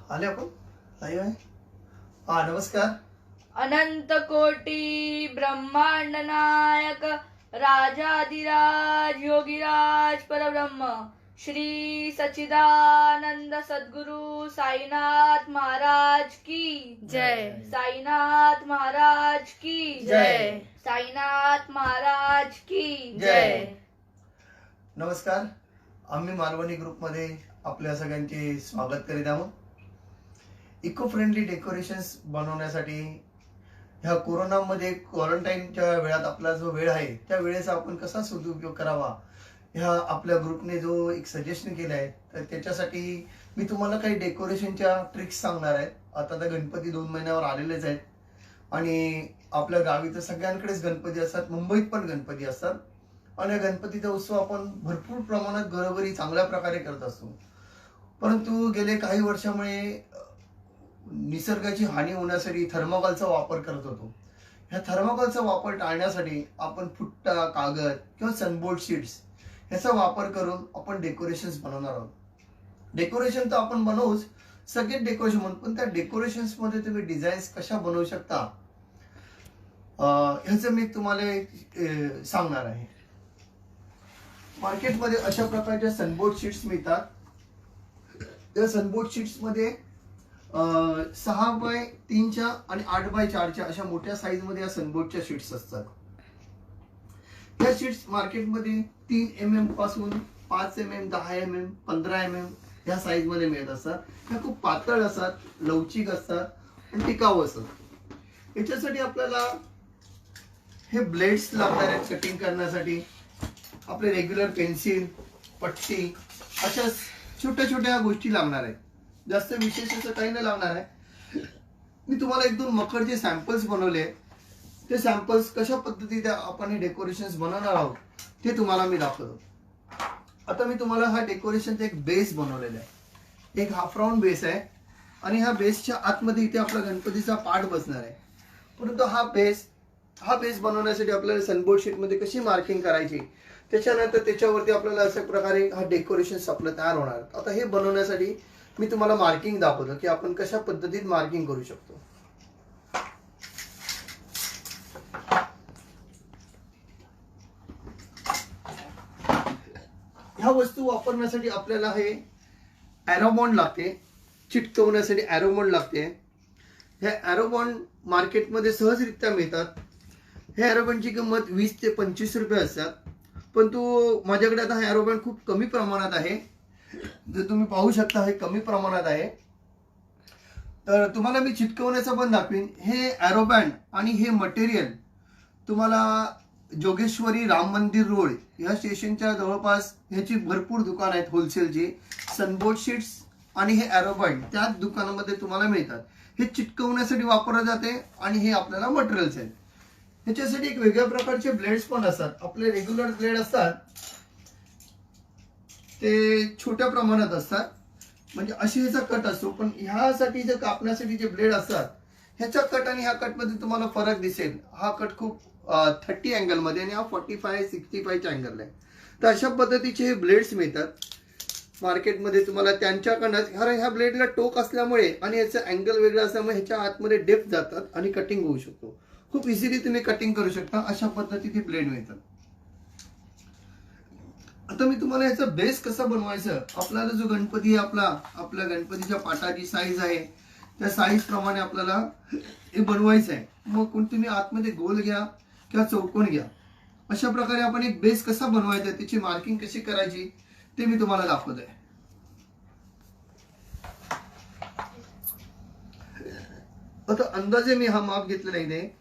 आले आपण लाईव्ह आहे. हा नमस्कार. अनंत कोटी ब्रह्मांड नायक राजाधिराज योगीराज परब्रह्म श्री सच्चिदानंद सद्गुरु साईनाथ महाराज की जय. साईनाथ महाराज की जय. साईनाथ महाराज की जय. नमस्कार. आम्ही मालवणी ग्रुपमध्ये आपल्या सगळ्यांचे स्वागत करीत आहोत. इको फ्रेंडली डेकोरेशन्स बनवण्यासाठी ह्या कोरोनामध्ये क्वारंटाईनच्या वेळात आपला जो वेळ आहे त्या वेळेचा आपण कसा सदुपयोग करावा ह्या आपल्या ग्रुपने जो एक सजेशन केलं आहे, तर त्याच्यासाठी मी तुम्हाला काही डेकोरेशनच्या ट्रिक्स सांगणार आहे. आता तर गणपती 2 महिन्यावर आलेलेच आहेत आणि आपल्या गावी तर सगळ्यांकडेच गणपती असतात, मुंबईत पण गणपती असतात आणि गणपतीचा उत्सव आपण भरपूर प्रमाणात घरोघरी चांगल्या प्रकारे करत असतो. परंतु गेले काही वर्षामुळे निसर्गाची हानी होण्यासाठी थर्मोकॉलचा वापर करत होतो. ह्या थर्मोकॉलचा वापर टाळण्यासाठी आपण फुट्टा कागद किंवा सनबोर्ड शीट्स ह्याचा वापर करून आपण डेकोरेशन्स बनवणार आहोत. डेकोरेशन तर आपण बनवूच, सगळे डेकोरेशन बनवू, पण त्या डेकोरेशन्स मध्ये तुम्ही डिझाईन्स कशा बनवू शकता ह्याचं मी तुम्हाला सांगणार आहे. मार्केटमध्ये अशा प्रकारच्या सनबोर्ड शीट्स मिळतात. त्या सनबोर्ड शीट्स मध्ये 6x3 आणि 8x4 अशा मोठ्या साईज मध्ये या सनबोर्डच्या शीट्स असतात. या शीट्स मार्केटमध्ये 3 mm पासून 5 mm, 10 mm, 15 mm या साईज मध्ये मिळत असतात. ह्या खूप पातळ असतात, लवचिक असतात आणि टिकाऊ असतात. याच्यासाठी आपल्याला हे ब्लेड्स लागणार आहेत कटिंग करण्यासाठी. आपले रेग्युलर पेन्सिल, पट्टी अशा छोट्या छोट्या गोष्टी लागणार आहेत. जास्त विशेष असं काही नाही लागणार आहे. मी तुम्हाला 1-2 मकरचे सॅम्पल्स बनवले. ते सॅम्पल्स कशा पद्धतीने आपण हे डेकोरेशन्स बनवणार आहोत ते तुम्हाला मी दाखवतो. आता मी तुम्हाला हा डेकोरेशनचा एक बेस बनवलेला आहे. एक हाफ राऊंड बेस आहे आणि ह्या बेसच्या आतमध्ये इथे आपला गणपतीचा पाठ बसणार आहे. परंतु हा बेस बनवण्यासाठी आपल्याला सनबोर्ड शीट मध्ये कशी मार्किंग करायची, त्याच्यानंतर त्याच्यावरती आपल्याला अशा प्रकारे हा डेकोरेशन आपलं तयार होणार. आता हे बनवण्यासाठी मी तुम्हाला मार्किंग दाखवतो की आपण कशा पद्धतीत मार्किंग करू शकतो. ह्या वस्तू वापरण्यासाठी आपल्याला हे एरोबॉन्ड लागते, चिटकवण्यासाठी एरोबॉन्ड लागते. हे एरोबॉन्ड मार्केटमध्ये सहजरित्या मिळतात. हे एरोबॉन्डची किंमत 20 ते 25 रुपये असतात. परंतु माझ्याकडे आता हा एरोबॉन्ड खूप कमी प्रमाणात आहे. जर तुम्ही पाहू शकता हे कमी प्रमाणात आहे. तर तुम्हाला मी चिटकवण्याचं पण दाखवीन. हे एरोबँड आणि हे मटेरियल तुम्हाला जोगेश्वरी राम मंदिर रोड या स्टेशनच्या जवळपास ह्याची भरपूर दुकान आहेत होलसेलची. सनबोर्ड शीट्स आणि हे एरोबँड त्याच दुकानामध्ये तुम्हाला मिळतात. हे चिटकवण्यासाठी वापरले जाते आणि हे आपल्याला मटेरियल्स आहेत. ह्याच्यासाठी एक वेगळ्या प्रकारचे ब्लेड्स पण असतात. आपले रेग्युलर ब्लेड असतात ते छोट्या प्रमाणात असतात, म्हणजे अशी ह्याचा कट असतो. पण ह्यासाठी जे कापण्यासाठी जे ब्लेड असतात ह्याचा कट आणि ह्या कट मध्ये तुम्हाला फरक दिसेल. हा कट खूप 30 अँगल मध्ये आणि हा 45-65च्या अँगल आहे. तर अशा पद्धतीचे हे ब्लेड्स मिळतात मार्केटमध्ये तुम्हाला. त्यांच्याकडनं ह्या ब्लेडला टोक असल्यामुळे आणि याचा अँगल वेगळा असल्यामुळे ह्याच्या आतमध्ये डेप्थ जातात आणि कटिंग होऊ शकतो. खूप इझिली तुम्ही कटिंग करू शकता. अशा पद्धतीचे ब्लेड मिळतात. आता मी तुम्हाला याचा बेस कसा बनवायचं, आपल्याला जो गणपती आहे आपल्या गणपतीच्या पाटाची साईज आहे त्या साईज प्रमाणे आपल्याला हे बनवायचं आहे. मग तुम्ही आतमध्ये गोल घ्या किंवा चौकोन घ्या. अशा प्रकारे आपण एक बेस कसा बनवायचा, त्याची मार्किंग कशी करायची ते मी तुम्हाला दाखवत आहे. आता अंदाजे मी हा माप घेतलेला आहे.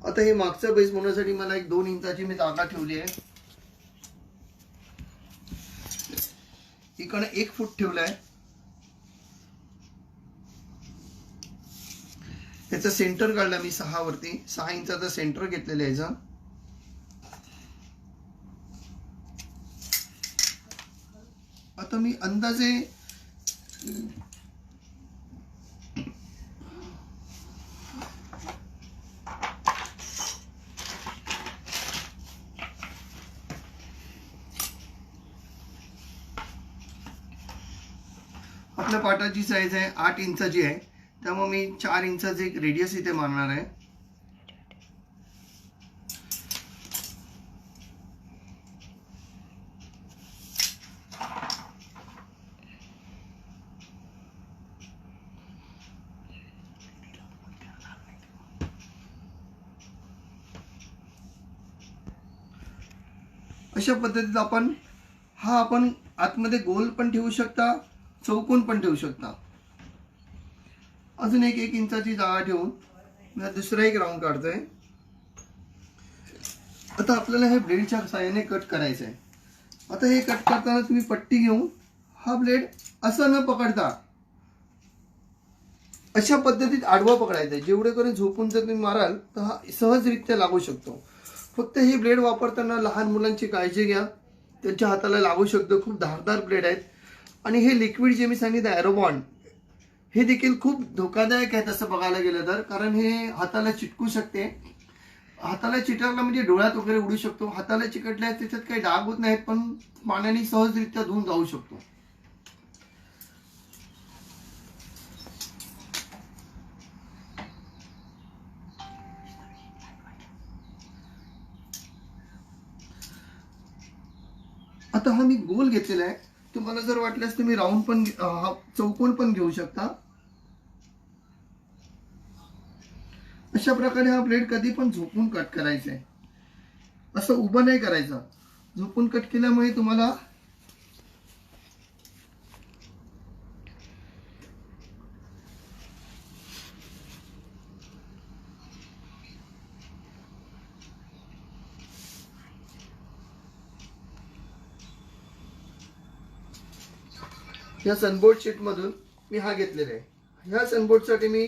आता हे मागचा बेस बनवण्यासाठी मला एक 2 इंचाची मी जागा ठेवली आहे. इकडे 1 फूट ठेवलाय. याचा सेंटर काढला मी 6 वरती. 6 इंचाचा सेंटर घेतलेला आहे याचा. आता मी अंदाजे आपल्या पाटाची साईज आहे 8 इंचाची आहे, त्यामुळे मी 4 इंचाचे एक रेडियस इथे मारणार आहे. अशा पद्धतीत आपण आतमध्ये गोल पण ठेवू शकता, चौकोन पण ठेवू शकता. अजून एक इंचाची जागा ठेवून मी दुसरा एक राऊंड काढतोय. आता आपल्याला हे ब्लेडच्या साहाय्याने कट करायचं आहे. आता हे कट करताना तुम्ही पट्टी घेऊन हा ब्लेड असं न पकडता अशा पद्धतीत आडवा पकडायचा आहे. जेवढे करून झोपून जर तुम्ही माराल तर हा सहजरित्या लागू शकतो. फक्त हे ब्लेड वापरताना लहान मुलांची काळजी घ्या, त्यांच्या हाताला लागू शकतो. खूप धारदार ब्लेड आहेत. आणि हे लिक्विड जे मी सांगितलं एरोबॉन्ड, हे देखील खूप धोकादायक आहे तसं बघायला गेलं तर, कारण हे हाताला चिटकू शकते. हाताला चिटकला म्हणजे डोळ्यात वगैरे उडू शकतो. हाताला चिकटल्यास त्याच्यात काही डाग होत नाहीत, पण पाण्याने सहजरित्या धुवून जाऊ शकतो. आता हा मी गोल घेतलेला आहे. तुम्हाला जर वाटल्यास तुम्ही राऊंड पण चौकोन पण घेऊ शकता. अशा प्रकारे हा ब्लेड कधी पण झोपून कट करायचा आहे, असं उभं नाही करायचं. झोपून कट केल्यामुळे तुम्हाला या सनबोर्ड शीट मधून मी हा घेतलेला आहे. ह्या सनबोर्ड साठी मी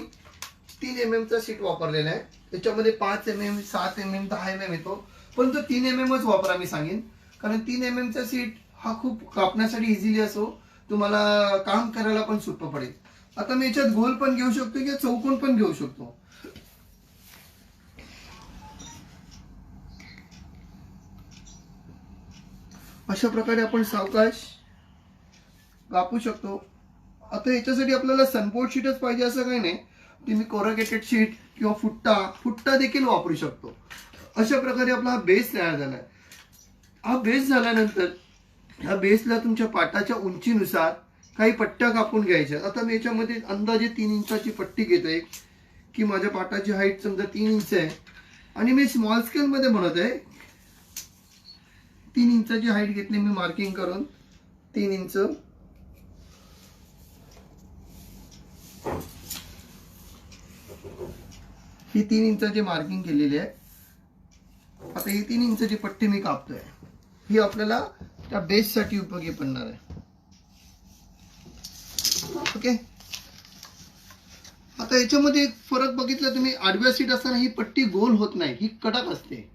3 mm चा शीट वापरलेला आहे. त्याच्यामध्ये 5 mm, 7 mm, 10 mm येतो, पण तो 3 mm च वापरा मी सांगेन, कारण 3 mm चा शीट हा खूप कापण्यासाठी इझिली असो, तुम्हाला काम करायला पण सोपं पडेल. आता मी याच्यात गोल पण घेऊ शकतो किंवा चौकोन पण घेऊ शकतो. अशा प्रकारे आपण सावकाश कापू शकतो. आता याच्यासाठी आपल्याला सनबोर्ड शीटच पाहिजे असं काही नाही, तुम्ही कोरगेटेड शीट किंवा फुट्टा देखील वापरू शकतो. अशा प्रकारे आपला हा बेस तयार झालाय. हा बेस झाल्यानंतर ह्या बेसला तुमच्या पाटाच्या उंचीनुसार काही पट्ट्या कापून घ्यायच्या. आता मी याच्यामध्ये अंदाजे 3 इंचाची पट्टी घेतोय, की माझ्या पाटाची हाईट समजा 3 इंच आहे आणि मी स्मॉल स्केल मध्ये बनवत आहे. 3 इंचाची हाईट घेतली मी मार्किंग करून, 3 इंच. ही 3 इंचाची मार्किंग केलेली आहे. आता ही 3 इंचाची पट्टी मी कापतोय. ही आपल्याला त्या बेस साठी उपयोगी पडणार आहे. ओके. आता याच्यामध्ये एक फरक बघितला तुम्ही, आडव्या सीट असताना ही पट्टी गोल होत नाही, ही कडक असते.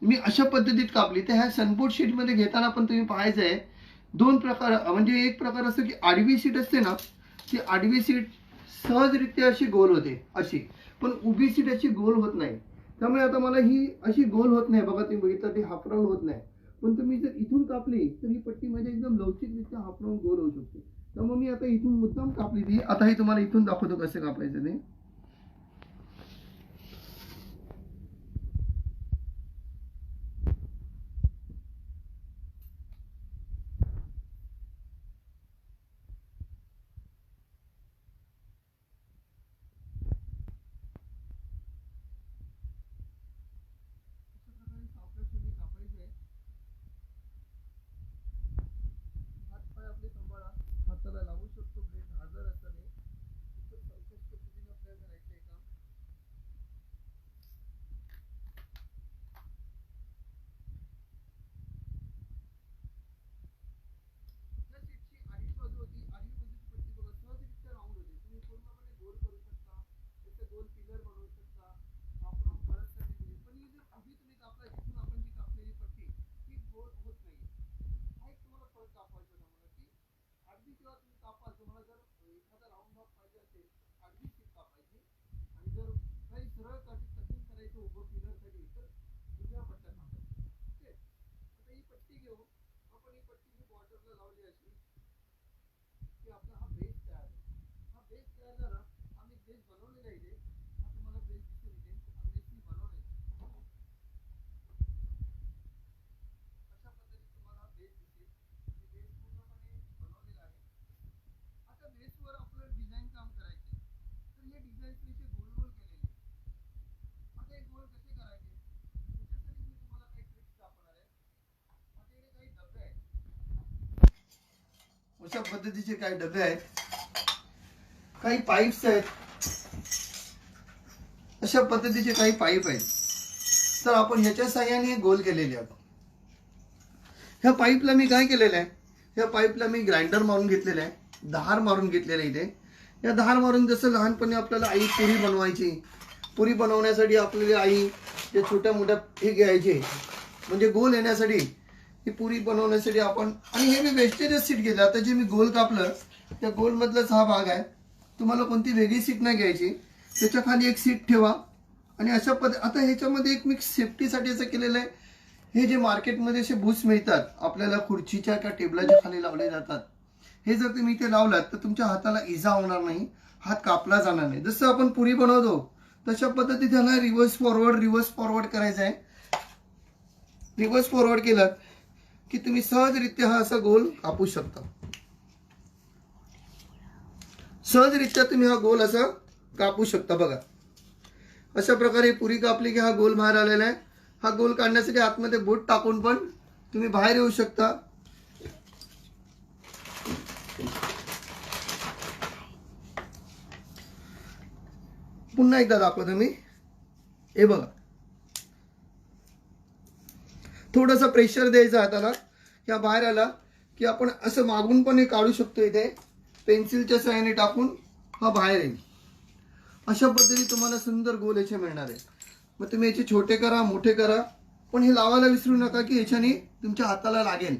मी अशा पद्धतीत कापली. तर ह्या सनबोर्ड शीट मध्ये घेताना पण तुम्ही पाहायचंय 2 प्रकार, म्हणजे एक प्रकार असतो की आडवी सीट असते ना, ती आडवी सीट सहजरित्या अशी गोल होते अशी, पण उभी सीट अशी गोल होत नाही. त्यामुळे आता मला ही अशी गोल होत नाही. बघा तुम्ही बघितलं ती हाफ राऊंड होत नाही, पण तुम्ही जर इथून कापली तर ही पट्टी म्हणजे एकदम लवचिकरित्या हाफ राऊंड गोल होऊ शकते. त्यामुळे मी आता इथून मुद्दाम कापली ती. आता ही तुम्हाला इथून दाखवतो कसं कापायचं ते. हाताला लागू शकतो ब्लेड धारदार असताना. सावकाश पद्धतीने आपल्याला करायचं आहे काम. या सीटची आडवी बाजू होती, आडवी बाजूची पट्टी बघा सहजरित्या राऊंड होते. तुम्ही पूर्णपणे गोल करू शकता, त्याचं गोल पिलर बनवू शकता, हाफ राऊंड परत साठी. पण ही जर उभी तुम्ही कापला, जिथून आपण जी कापलेली पट्टी ती गोल होत नाही. हा एक तुम्हाला फरक दाखवायचा होता मला, की आडवी जेव्हा तुम्ही कापाल, तुम्हाला जर एखादा राऊंड भाग पाहिजे असेल आडवी सीट कापायची, आणि जर काही सरळ कटिंग करायचं उभं पिलर साठी तर उभ्या पट्ट्या कापायच्या. ओके. आता ही पट्टी घेऊन आपण ही पट्टी बॉर्डरला लावली अशी, की आपला हा बेस तयार अशा पद्धतीचे काही डबे आहेत, काही पाईप्स आहेत, अशा पद्धतीचे काही पाईप आहेत. तर आपण ह्याच्या साह्याने गोल केलेले आहेत. ह्या पाईपला मी काय केलेलं आहे, ह्या पाईपला मी ग्राइंडर मारून घेतलेलं आहे, धार मारून घेतलेलं आहे. इथे या धार मारून जसं लहानपणी आपल्याला आई पुरी बनवायची, पुरी बनवण्यासाठी आपल्याला आई जे छोट्या मोठ्या हे घ्यायचे, म्हणजे गोल येण्यासाठी, ही पुरी बनवण्यासाठी आपण. आणि हे मी वेस्टेजच सीट घेतलं. आता जे मी गोल कापलं त्या गोल मधलाच हा भाग आहे. तुम्हाला कोणती वेगळी सीट नाही घ्यायची, त्याच्या खाली एक सीट ठेवा. आणि अशा आता ह्याच्यामध्ये एक मी सेफ्टीसाठी असं केलेलं आहे, हे जे मार्केटमध्ये असे बूट्स मिळतात आपल्याला खुर्चीच्या किंवा टेबलाच्या खाली लावले जातात, हे जर तुम्ही इथे लावलात तर तुमच्या हाताला इजा होणार नाही, हात कापला जाणार नाही. जसं आपण पुरी बनवतो तशा पद्धतीने त्याला रिव्हर्स फॉरवर्ड करायचं आहे. रिव्हर्स फॉरवर्ड केलं की तुम्ही सहजरित्या हा असा गोल कापू शकता. सहजरित्या तुम्ही हा गोल असा कापू शकता. बघा अशा प्रकारे पुरी कापली की हा गोल बाहेर आलेला आहे. हा गोल काढण्यासाठी आतमध्ये बोट टाकून पण तुम्ही बाहेर येऊ शकता. पुन्हा एकदा दाखवतो मी. हे बघा, थोडंसं प्रेशर द्यायचं हाताला, या बाहेर आला की आपण असं मागून पण हे काढू शकतो. इथे पेन्सिलच्या साहाय्याने टाकून हा बाहेर येईल. अशा पद्धतीने तुम्हाला सुंदर गोल याचे मिळणार आहे. मग तुम्ही याचे छोटे करा, मोठे करा, पण हे लावायला विसरू नका की याच्याने तुमच्या हाताला लागेल.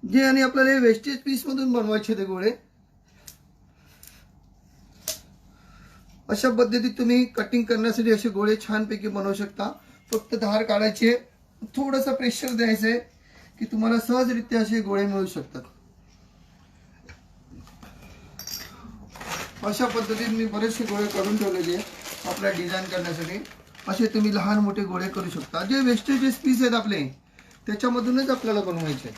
जे आणि आपल्याला वेस्टेज पीस मधून बनवायचे ते गोळे. अशा पद्धतीत तुम्ही कटिंग करण्यासाठी असे गोळे छानपैकी बनवू शकता. फक्त धार काढायचे, थोडंसं प्रेशर द्यायचंय की तुम्हाला सहजरित्या असे गोळे मिळू शकतात. अशा पद्धतीने मी बरेचसे गोळे करून ठेवलेले आपल्या डिझाईन करण्यासाठी. असे तुम्ही लहान मोठे गोळे करू शकता. जे वेस्टेजेस पीस आहेत आपले त्याच्यामधूनच आपल्याला बनवायचे.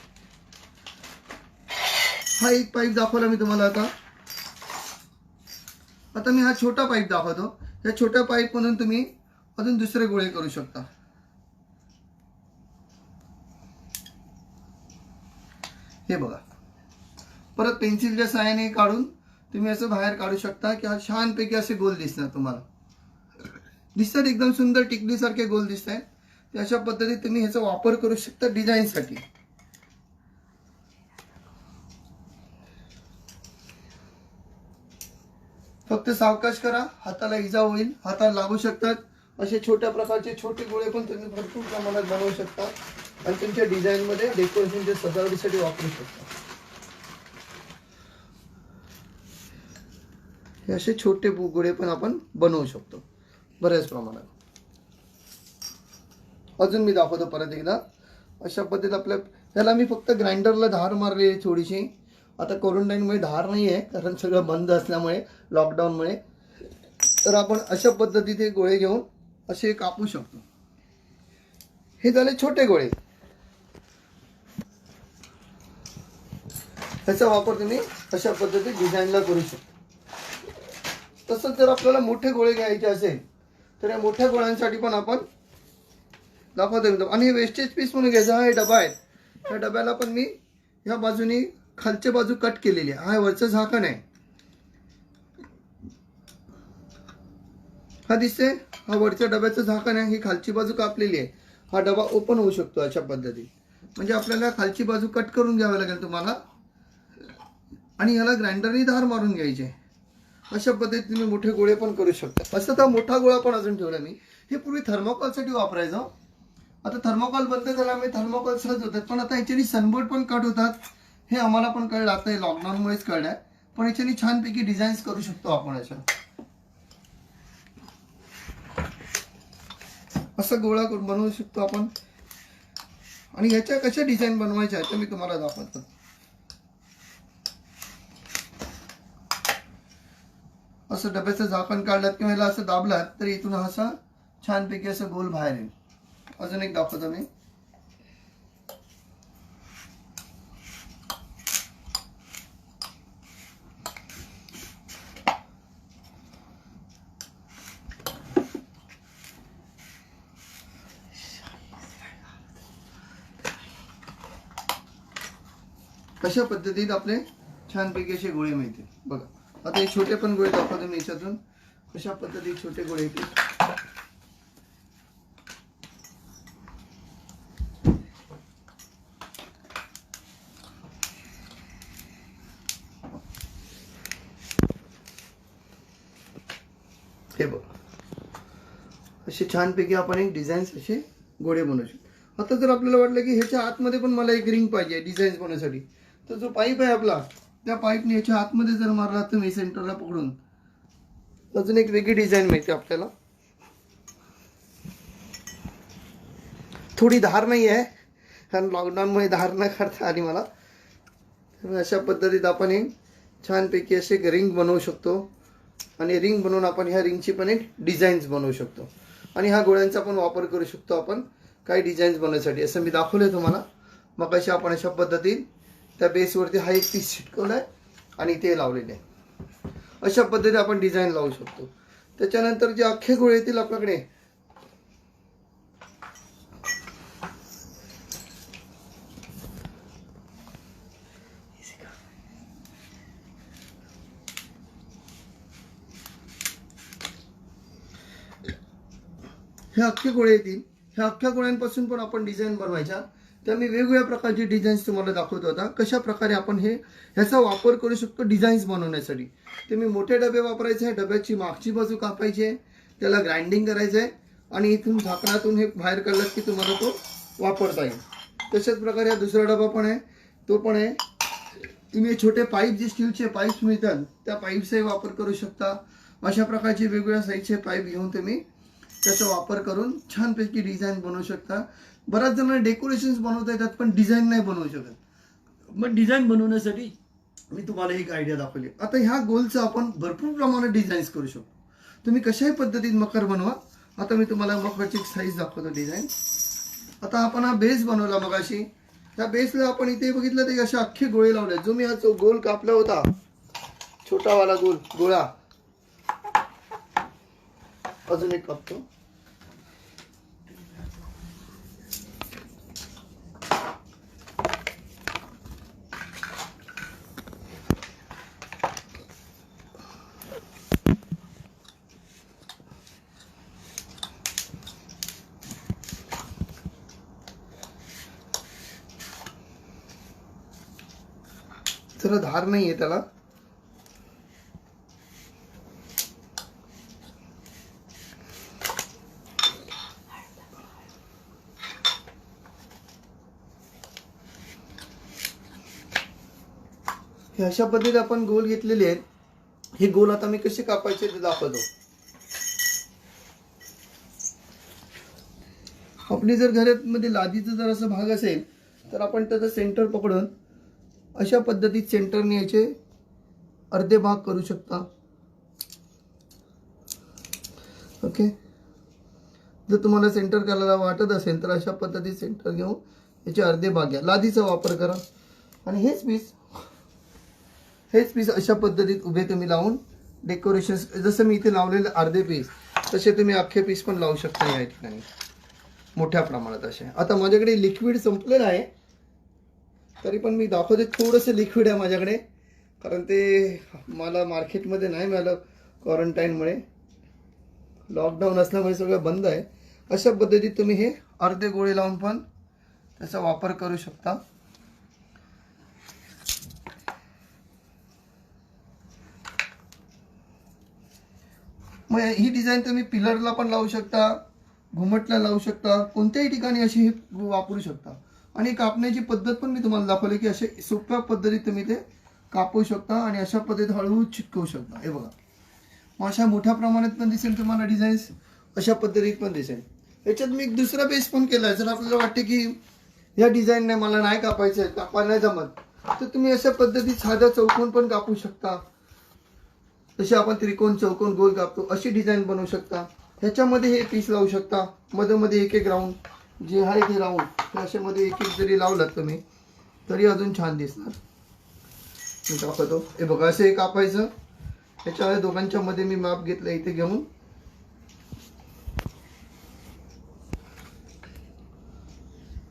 हा एक पाईप दाखवला मी तुम्हाला. आता मी हा छोटा पाईप दाखवतो. या छोट्या पाईप मधून तुम्ही अजून दुसरे गोळे करू शकता. हे बघा, परत पेन्सिलच्या साहाय्याने काढून तुम्ही असं बाहेर काढू शकता की हा छानपैकी असे गोल दिसणार. तुम्हाला दिसतात एकदम सुंदर टिकली सारखे गोल दिसत आहेत. अशा पद्धतीने तुम्ही ह्याचा वापर करू शकता डिझाईन साठी. फक्त सावकाश करा, हाताला इजा होईल, हाताला लागू शकतात. असे छोट्या प्रकारचे छोटे गोळे पण तुम्ही भरपूर प्रमाणात बनवू शकता आणि तुमच्या डिझाईन मध्ये डेकोरेशनच्या सजावटीसाठी वापरू शकता. हे असे छोटे गोळे पण आपण बनवू शकतो बऱ्याच प्रमाणात. अजून मी दाखवतो परत एकदा. अशा पद्धतीत आपल्या ह्याला मी फक्त ग्राइंडरला धार मारली आहे थोडीशी. आता क्वारंटाईनमुळे धार नाही आहे, कारण सगळं बंद असल्यामुळे, लॉकडाऊनमुळे. तर आपण अशा पद्धतीने गोळे घेऊन असे कापू शकतो. हे झाले छोटे गोळे. ह्याचा वापर तुम्ही अशा पद्धतीने डिझाईनला करू शकता. तसंच जर आपल्याला मोठे गोळे घ्यायचे असेल तर या मोठ्या गोळ्यांसाठी पण आपण दाखवतो. आणि हे वेस्टेज पीस म्हणून घ्यायचा. हा हे डबा आहे, त्या डब्याला पण मी ह्या बाजूनी खालची बाजू कट केलेली आहे. हा वरचं झाकण आहे, हा दिसते, हा वरच्या डब्याचं झाकण आहे. ही खालची बाजू कापलेली आहे. हा डबा ओपन होऊ शकतो अशा पद्धतीने. म्हणजे आपल्याला खालची बाजू कट करून घ्यावी लागेल तुम्हाला, आणि ह्याला ग्राइंडरनी धार मारून घ्यायचे. अशा पद्धतीने तुम्ही मोठे गोळे पण करू शकता. असं तर मोठा गोळा पण अजून ठेवला मी. हे पूर्वी थर्मोकॉल साठी वापरायचं. आता थर्मोकॉल बंद झाल्यामुळे थर्मोकॉल सहज होतात, पण आता याच्यानी सनबर्ड पण कट होतात. हे आम्हाला पण कळलं, आता हे लॉकडाऊनमुळेच कळलंय. पण याच्यानी छानपैकी डिझाईन्स करू शकतो आपण. अशा असं गोळा बनवू शकतो आपण. आणि ह्याच्या कशा डिझाईन बनवायच्या आहेत ते मी तुम्हाला दाखवतो. असं डब्याचं झाकण काढलं किंवा ह्याला असं दाबलात तर इथून असा छानपैकी असं गोल बाहेर येईल. अजून एक दाखवतो मी. अशा पद्धतीत आपले छानपैकी असे गोळे मिळतील बघा. आता हे छोटे पण गोळे दाखवतो मी याच्यातून. अशा पद्धतीत छोटे गोळे येतील. हे बघ असे छानपैकी आपण एक डिझाईन्स असे गोळे बनवू शकतो. आता जर आपल्याला वाटलं की ह्याच्या आतमध्ये पण मला एक रिंग पाहिजे डिझाईन्स बनवण्यासाठी, तर जो पाईप आहे आपला, त्या पाईपने ह्याच्या आतमध्ये जर मारला तर मी सेंटरला पकडून अजून एक वेगळी डिझाईन मिळते आपल्याला. थोडी धार नाही आहे कारण लॉकडाऊनमुळे धार न काढता आली मला. तर अशा पद्धतीत आपण एक छानपैकी असे एक रिंग बनवू शकतो आणि रिंग बनवून आपण ह्या रिंगची पण एक डिझाईन्स बनवू शकतो आणि ह्या गोळ्यांचा पण वापर करू शकतो आपण काही डिझाईन्स बनवण्यासाठी. असं मी दाखवलंय तुम्हाला. मग अशा आपण अशा पद्धतीत त्या बेसवरती हा एक पीस चिटकवलाय आणि ते लावलेले आहे. अशा पद्धतीने आपण डिझाईन लावू शकतो. त्याच्यानंतर जे अख्खे गोळे येतील आपल्याकडे, हे अख्खे गोळे येतील. ह्या अख्ख्या गोळ्यांपासून पण आपण डिझाईन बनवायच्या. त्या मी वेगवेगळ्या प्रकारचे डिझाईन्स तुम्हाला दाखवतो होता कशा प्रकारे आपण ह्याचा वापर करू शकतो डिझाईन्स बनवण्यासाठी. ते मी मोठे डबे वापरायचे आहे. डब्याची मागची बाजू कापायची आहे, त्याला ग्राइंडिंग करायचं आहे आणि इथून झाकणातून हे बाहेर काढलं की तुम्हाला तो वापरता येईल. तशाच प्रकारे हा दुसरा डबा पण आहे, तो पण आहे. तुम्ही छोटे पाईप जे स्टीलचे पाईप्स मिळतात त्या पाईपचाही वापर करू शकता. अशा प्रकारचे वेगवेगळ्या साईजचे पाईप घेऊन तुम्ही त्याचा वापर करून छानपैकी डिझाईन बनवू शकता. बऱ्याच जणांना डेकोरेशन्स बनवता येतात पण डिझाईन नाही बनवू शकत. मग डिझाईन बनवण्यासाठी मी तुम्हाला एक आयडिया दाखवली. आता ह्या गोलचं आपण भरपूर प्रमाणात डिझाईन्स करू शकतो. तुम्ही कशाही पद्धतीत मकर बनवा. आता मी तुम्हाला मकरची एक साईज दाखवतो डिझाईन. आता आपण हा बेस बनवला मगाशी. त्या बेसला आपण इथे बघितलं ते असे अख्खे गोळे लावले. जो मी हा गोल कापला होता छोटावाला गोळा अजून एक कापतो. जरा धार नाहीये त्याला. हे अशा पद्धतीने आपण गोल घेतलेले आहेत. हे गोल आता मी कसे कापायचे ते दाखवतो. आपली जर घरात मध्ये लादीचा जर असा भाग असेल तर आपण त्याचं सेंटर पकडून अशा पद्धतीत सेंटरने याचे अर्धे भाग करू शकता. ओके. जर तुम्हाला सेंटर करायला वाटत असेल तर अशा पद्धतीत सेंटर घेऊन याचे अर्धे भाग घ्या. लादीचा वापर करा आणि हेच पीस अशा पद्धतीत उभे तुम्ही लावून डेकोरेशन, जसं मी इथे लावलेले अर्धे पीस तसे तुम्ही अख्खे पीस पण लावू शकता या ठिकाणी मोठ्या प्रमाणात असे. आता माझ्याकडे लिक्विड संपलेलं आहे तरी पण मी दाखवते. थोडंसं लिक्विड आहे माझ्याकडे कारण ते मला मार्केटमध्ये नाही मिळालं क्वारंटाईनमुळे. लॉकडाऊन असल्यामुळे सगळं बंद आहे. अशा पद्धतीत तुम्ही हे अर्धे गोळे लावून पण त्याचा वापर करू शकता. मग ही डिझाईन तुम्ही पिलरला पण लावू शकता, घुमटला लावू शकता, कोणत्याही ठिकाणी अशी वापरू शकता. आणि कापण्याची पद्धत पण मी तुम्हाला दाखवली की असे सोप्या पद्धतीत तुम्ही ते कापू शकता आणि अशा पद्धतीत हळूहळू चिटकवू शकता. हे बघा, मग अशा मोठ्या प्रमाणात पण दिसेल तुम्हाला डिझाईन्स, अशा पद्धतीत पण दिसेल. याच्यात मी एक दुसरा बेस पण केला. जर आपल्याला वाटते की या डिझाईनने मला नाही कापायचं, कापायला नाही जमत, तर तुम्ही अशा पद्धतीत साधा चौकोन पण कापू शकता. जसे आपण त्रिकोण, चौकोन, गोल कापतो अशी डिझाईन बनवू शकता. ह्याच्यामध्ये हे पीस लावू शकता. मध्ये एक राऊंड जे आहे ते राऊंड त्याच्यामध्ये एक जरी लावलात तुम्ही तरी अजून छान दिसणार. मी दाखवतो. हे बघा, असं हे कापायचं. ह्याच्यामध्ये दोघांच्या मध्ये मी माप घेतलं इथे घेऊन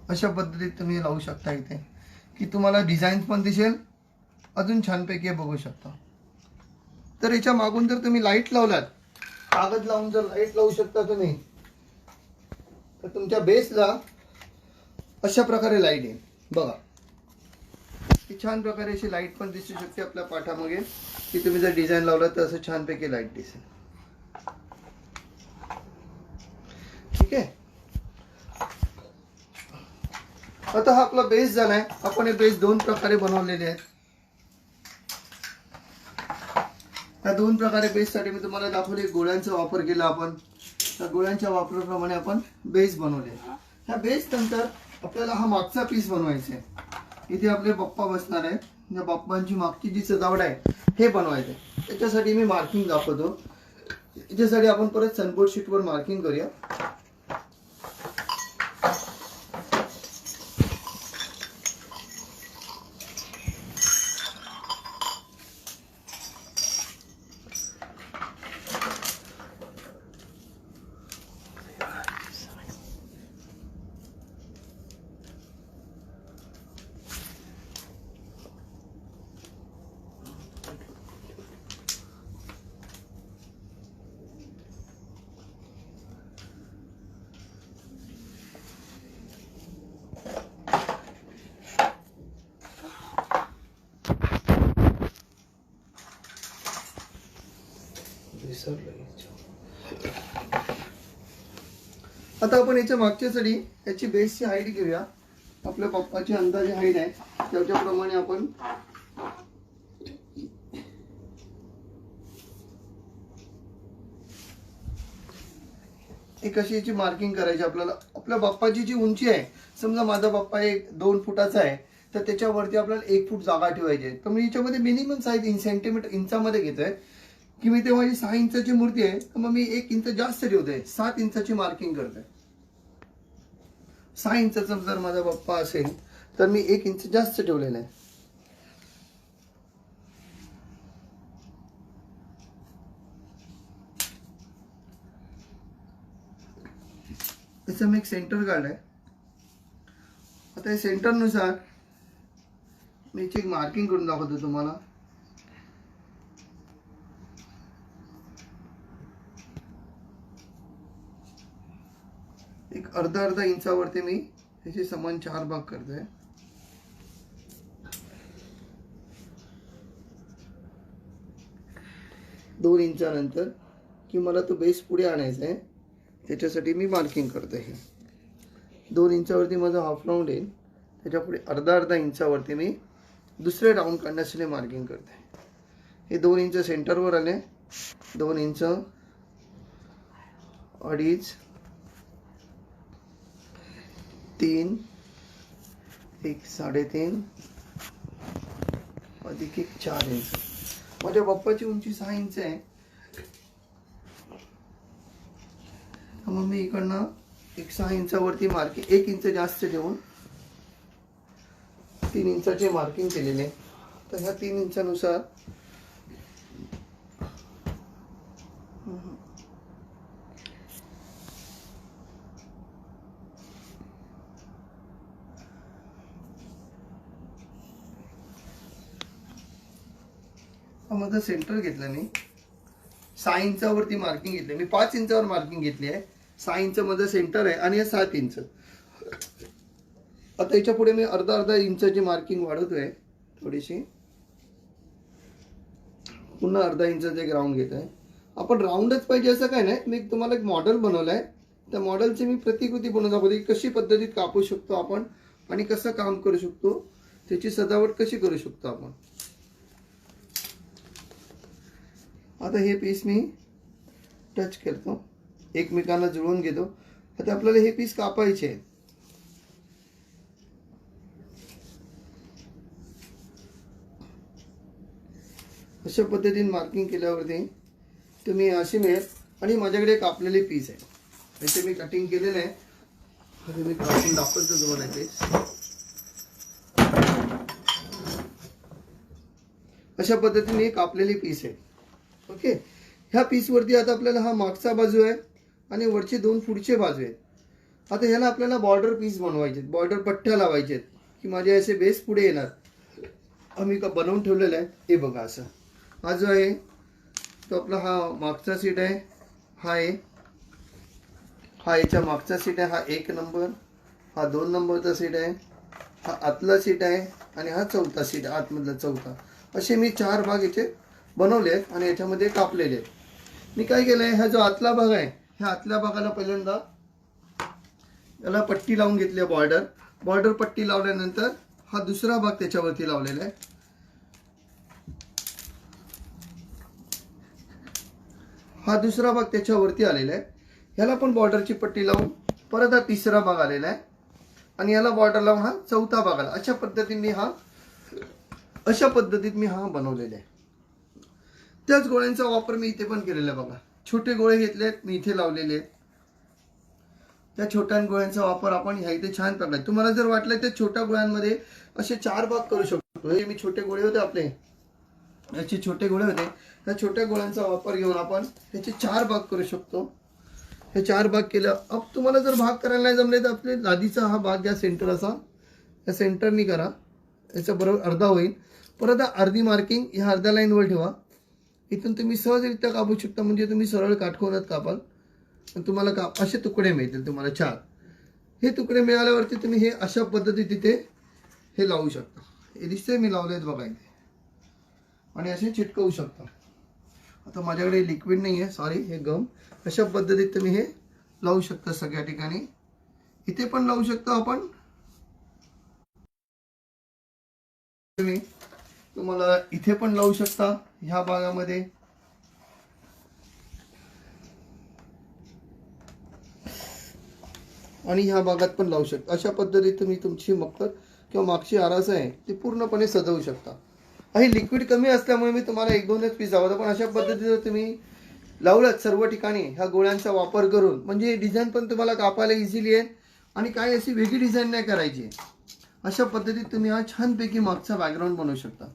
अशा पद्धतीत तुम्ही लावू शकता इथे की तुम्हाला डिझाईन पण दिसेल, अजून छानपैकी हे बघू शकता. तर याच्या मागून जर तुम्ही लाईट लावलात, कागद लावून जर लाईट लावू शकता तुम्ही, तर तुमच्या बेसला अशा प्रकारे लाईट येईल. बघा ही छान प्रकारे अशी लाईट पण दिसू शकते आपल्या पाठामागे, की तुम्ही जर डिझाईन लावला तर असं छानपैकी लाईट दिसेल. ठीक आहे. आता हा आपला बेस झालाय. आपण हे बेस दोन प्रकारे बनवलेले आहेत. या दोन प्रकारे बेस साठी मी तुम्हाला दाखवले. गोळ्यांचा वापर केला आपण. त्या गोळ्यांच्या वापराप्रमाणे आपण बेस बनवले. ह्या बेस नंतर आपल्याला हा मागचा पीस बनवायचा आहे. इथे आपले बाप्पा बसणार आहे. या बाप्पांची मागची जी सजावट आहे हे बनवायचं आहे. त्याच्यासाठी मी मार्किंग दाखवतो. याच्यासाठी आपण परत सनबोर्ड शीटवर मार्किंग करूया. आता आपण याच्या मागच्यासाठी याची बेसची हाईट घेऊया. आपल्या पप्पाची अंदाजे हाईट आहे त्याच्याप्रमाणे आपण एक अशी याची मार्किंग करायची. आपल्याला आपल्या बाप्पाची जी उंची आहे, समजा माझा बाप्पा 2 फुटाचा आहे, तर त्याच्यावरती आपल्याला 1 फूट जागा ठेवायची आहे. तर मी याच्यामध्ये मिनिमम साईज सेंटीमीटर इंचामध्ये घेतोय की मी ते माझी 6 इंचाची मूर्ती आहे, तर मग मी 1 इंच जास्त ठेवतोय. 7 इंचाची मार्किंग करतोय. 6 इंचाचा जर माझा बाप्पा असेल तर मी 1 इंच जास्त ठेवलेला आहे. त्याचं मी एक सेंटर काढलाय. आता या सेंटर नुसार मी एक मार्किंग करून दाखवतो तुम्हाला. एक अर्धा इंचावरती मी त्याचे समान 4 भाग करतोय. दोन इंचानंतर की मला तो बेस पुढे आणायचा आहे, त्याच्यासाठी मी मार्किंग करतोय. 2 इंचावरती माझा हाफ राऊंड येईल. त्याच्या पुढे अर्धा इंचावरती मी दुसरे राऊंड काढण्यासाठी मार्किंग करतोय. हे 2 इंच सेंटरवर आले. 2 इंच, 2.5, 3, 1, 3.5 अधिक 1, 4 इंच. माझ्या बाप्पाची उंची 6 इंच आहे. मग मी इकडनं 6 इंचावरती मार्किंग 1 इंच जास्त ठेवून 3 इंचाचे मार्किंग केलेले. तर ह्या 3 इंचानुसार माझं सेंटर घेतलं. मी 6 इंचावरती मार्किंग घेतली. मी 5 इंचावर मार्किंग घेतली आहे. 6 इंच माझं सेंटर आहे आणि 7 इंच. आता याच्या पुढे मी अर्धा इंचाची मार्किंग वाढवतोय थोडीशी. पुन्हा अर्धा इंचाचा एक राऊंड घेत आहे. आपण राऊंडच पाहिजे असं काय नाही. मी तुम्हाला एक मॉडेल बनवलंय. त्या मॉडेलची मी प्रतिकृती बनवून दाखवते. कशी पद्धतीत कापू शकतो आपण आणि कसं काम करू शकतो, त्याची सजावट कशी करू शकतो आपण. आता हे पीस मी टच करतो, एकमेकांना जुळवून घेतो. आता आपल्याला हे पीस कापायचे आहे. अशा पद्धतीने मार्किंग केल्यावरती तुम्ही अशी मिळेल. आणि माझ्याकडे कापलेले पीस आहे, त्याचे मी कटिंग केलेले आहे. आता मी कापून दाखवतो तुम्हाला. पीस अशा पद्धतीने कापलेले पीस आहे. ओके. ह्या पीसवरती आता आपल्याला हा मागचा बाजू आहे आणि वरचे 2 पुढचे बाजू आहेत. आता ह्याला आपल्याला बॉर्डर पीस बनवायचे, बॉर्डर पट्ट्या लावायचे. की माझे असे बेस पुढे येणार. आम्ही का बनवून ठेवलेला आहे हे बघा. असं हा जो आहे तो आपला हा मागचा सीट आहे. हा आहे, हा याच्या मागचा सीट आहे. हा 1 नंबर, हा 2 नंबरचा सीट आहे, हा आतला सीट आहे आणि हा चौथा सीट आहे, आतमधला चौथा. असे मी 4 भाग याचे बनवले आहेत आणि याच्यामध्ये कापलेले आहेत. मी काय केलंय, हा जो आतला भाग आहे ह्या आतल्या भागाला पहिल्यांदा याला पट्टी लावून घेतली. बॉर्डर पट्टी लावल्यानंतर हा दुसरा भाग त्याच्यावरती लावलेला आहे. हा दुसरा भाग त्याच्यावरती आलेला आहे. ह्याला पण बॉर्डरची पट्टी लावून परत हा तिसरा भाग आलेला आहे आणि याला बॉर्डर लावून हा चौथा भाग आला. अशा पद्धतीत मी हा बनवलेला आहे. त्याच गोळ्यांचा वापर मी इथे पण केलेला आहे बघा. छोटे गोळे घेतले आहेत मी इथे लावलेले आहेत. त्या छोट्या गोळ्यांचा वापर आपण ह्या इथे छान प्रकारे, तुम्हाला जर वाटलं त्या छोट्या गोळ्यांमध्ये असे 4 भाग करू शकतो. हे मी छोटे गोळे होते आपले, याचे छोटे गोळे होते, त्या छोट्या गोळ्यांचा वापर घेऊन आपण त्याचे 4 भाग करू शकतो. हे 4 भाग केलं. अब तुम्हाला जर भाग करायला नाही जमले तर आपले लादीचा हा भाग या सेंटर असा या सेंटरनी करा. याचा बरोबर अर्धा होईल. परत अर्धी मार्किंग ह्या अर्ध्या लाईनवर ठेवा. इथून तुम्ही सहजरित्या कापू शकता. म्हणजे तुम्ही सरळ काटकोनात कापाल तुम्हाला असे तुकडे मिळतील. तुम्हाला 4 हे तुकडे मिळाल्यावरती तुम्ही हे अशा पद्धती तिथे हे लावू शकता. हे दिसते मी लावलेत बघा इथे आणि असे चिटकवू शकता. आता माझ्याकडे लिक्विड नाही आहे, सॉरी, हे गम. अशा पद्धतीत तुम्ही हे लावू शकता सगळ्या ठिकाणी. इथे पण लावू शकता आपण. तुम्हाला इथे पण लावू शकता ह्या भागामध्ये. आणि ह्या भागात पण लावू शकता. अशा पद्धतीत तुम्ही तुमची मकर किंवा मागची आरास आहे ती पूर्णपणे सजवू शकता. हे लिक्विड कमी असल्यामुळे मी तुम्हाला 1-2च पीस दाखवतो. पण अशा पद्धतीने तुम्ही लावलात सर्व ठिकाणी ह्या गोळ्यांचा वापर करून, म्हणजे डिझाईन पण तुम्हाला कापायला इझिली आहे आणि काय अशी वेगळी डिझाईन नाही करायची. अशा पद्धतीत तुम्ही हा छानपैकी मागचा बॅकग्राऊंड बनवू शकता.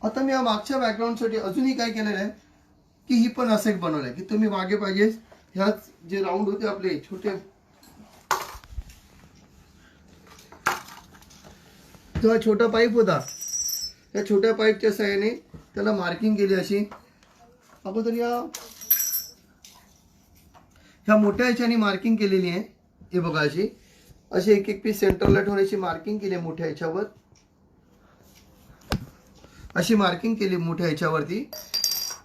आता मी या मागच्या बॅकग्राऊंडसाठी अजूनही काय केलेलं आहे की ही पण असं एक बनवलं आहे की तुम्ही मागे पाहिजे ह्याच जे राऊंड होते आपले छोटे, जो हा छोटा पाईप होता या छोट्या पाईपच्या साहाय्याने त्याला मार्किंग केली अशी. अगोदर ह्या मोठ्या ह्याच्याने मार्किंग केलेली आहे. हे बघा अशी एक पीस सेंटरला ठेवण्याची मार्किंग केली मोठ्या ह्याच्यावर. अशी मार्किंग केली मोठ्या ह्याच्यावरती.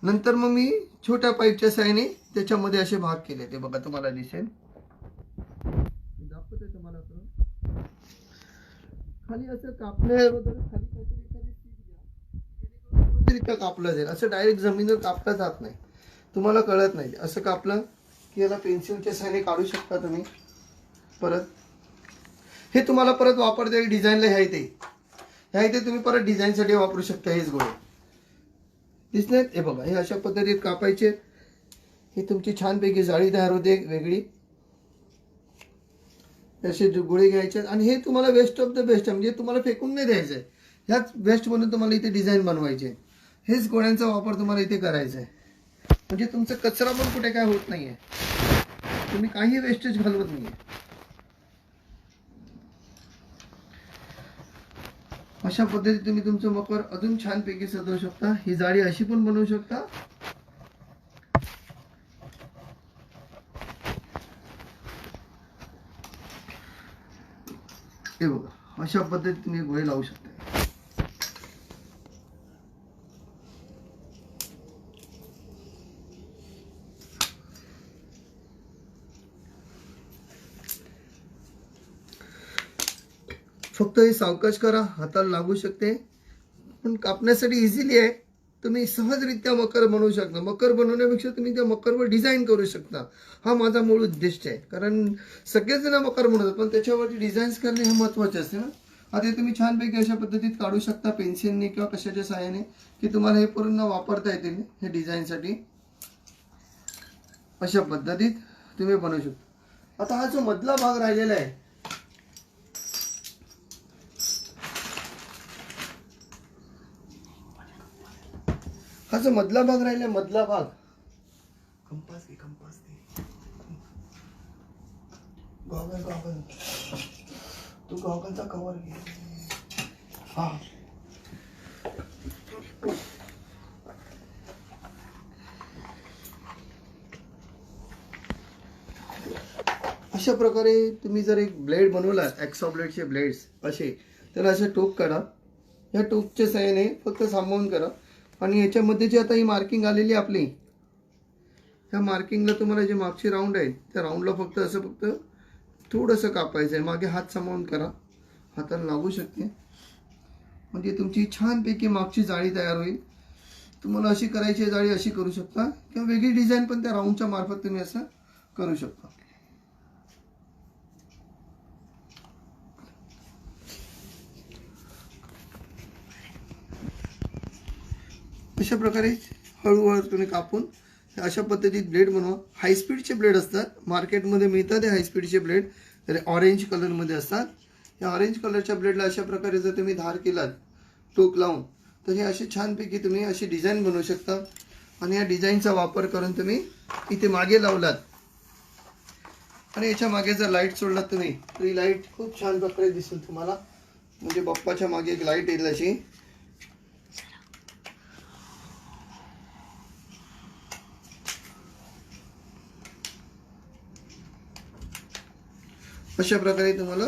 नंतर मग मी छोट्या पाईपच्या साहाय्याने त्याच्यामध्ये असे भाग केले. ते बघा तुम्हाला दिसेल, दाखवतोय तुम्हाला. खाली असं कापल्याबरोबर खाली काहीतरी एखादी सीट घ्या, जेणेकरून कापलं जाईल. असं डायरेक्ट जमिनीवर कापलं जात नाही, तुम्हाला कळत नाही. असं कापलं की याला पेन्सिलच्या साहाय्याने काढू शकता तुम्ही. परत हे तुम्हाला परत वापरता येईल डिझाईनला. ह्या इथे तुम्ही परत डिझाईनसाठी वापरू शकता. हेच गोळे दिसलेत, हे बघा. हे अशा पद्धतीत कापायचे. ही तुमची छानपैकी जाळी तयार होते वेगळी. असे गोळे घ्यायचे आणि हे तुम्हाला वेस्ट ऑफ द बेस्ट आहे, म्हणजे तुम्हाला फेकून नाही द्यायचं आहे. ह्याच वेस्ट म्हणून तुम्हाला इथे डिझाईन बनवायचे. हेच गोळ्यांचा वापर तुम्हाला इथे करायचा आहे. म्हणजे तुमचा कचरा पण कुठे काय होत नाहीये, तुम्ही काही वेस्टेज घालवत नाहीये. अशा पद्धतीने तुम्ही तुमचं मकर अजून छानपैकी सजवू शकता. ही जाळी अशी पण बनवू शकता. हे बघा अशा पद्धतीने तुम्ही गोळे लावू शकता. फक्त हे सावकाश करा, हाताला लागू शकते, पण कापण्यासाठी इझिली आहे. तुम्ही सहजरित्या मकर बनवू शकता. मकर बनवण्यापेक्षा तुम्ही त्या मकरवर डिझाईन करू शकता. हा माझा मूळ उद्देश आहे. कारण सगळेच जण मकर बनवतात, पण त्याच्यावरती डिझाईन्स करणे हे महत्त्वाचे असते ना. आता तुम्ही छानपैकी अशा पद्धतीत काढू शकता पेन्सिलने किंवा कशाच्या सहाय्याने, की तुम्हाला हे पूर्ण वापरता येतील हे डिझाईनसाठी. अशा पद्धतीत तुम्ही बनवू शकता. आता हा जो मधला भाग राहिलेला आहे, हा जो मधला भाग राहिला, मधला भाग कंपास दे तू गॉगलचा कव्हर घे. हा अशा प्रकारे तुम्ही जर एक ब्लेड बनवला, एक्सॉ ब्लेडचे ब्लेड्स असे, तर असे टोक करा. या टोकच्या सहाय्याने फक्त सांभाळून करा. आणि याच्यामध्ये जी आता ही मार्किंग आलेली आपली, ह्या मार्किंगला तुम्हाला जे मागचे राऊंड आहे त्या राऊंडला फक्त थोडंसं कापायचं आहे. मागे हात सांभाळून करा, हाताला लागू शकते. म्हणजे तुमची छानपैकी मागची जाळी तयार होईल. तुम्हाला अशी करायची जाळी अशी करू शकता, किंवा वेगळी डिझाईन पण त्या राऊंडच्या मार्फत तुम्ही असं करू शकता. अशा प्रकारे हळूहळू तुम्ही कापून अशा पद्धतीत ब्लेड बनवा. हायस्पीडचे ब्लेड असतात, मार्केटमध्ये मिळतात हे हायस्पीडचे ब्लेड, ऑरेंज कलरमध्ये असतात. या ऑरेंज कलरच्या ब्लेडला अशा प्रकारे जर तुम्ही धार केलात टोक लावून, तर हे असे छानपैकी तुम्ही अशी डिझाईन बनवू शकता. आणि या डिझाईनचा वापर करून तुम्ही इथे मागे लावलात, आणि याच्या मागे जर लाईट सोडलात तुम्ही, तर ही लाईट खूप छान प्रकारे दिसेल तुम्हाला. म्हणजे बाप्पाच्या मागे एक लाईट येईल अशी. अशा प्रकारे तुम्हाला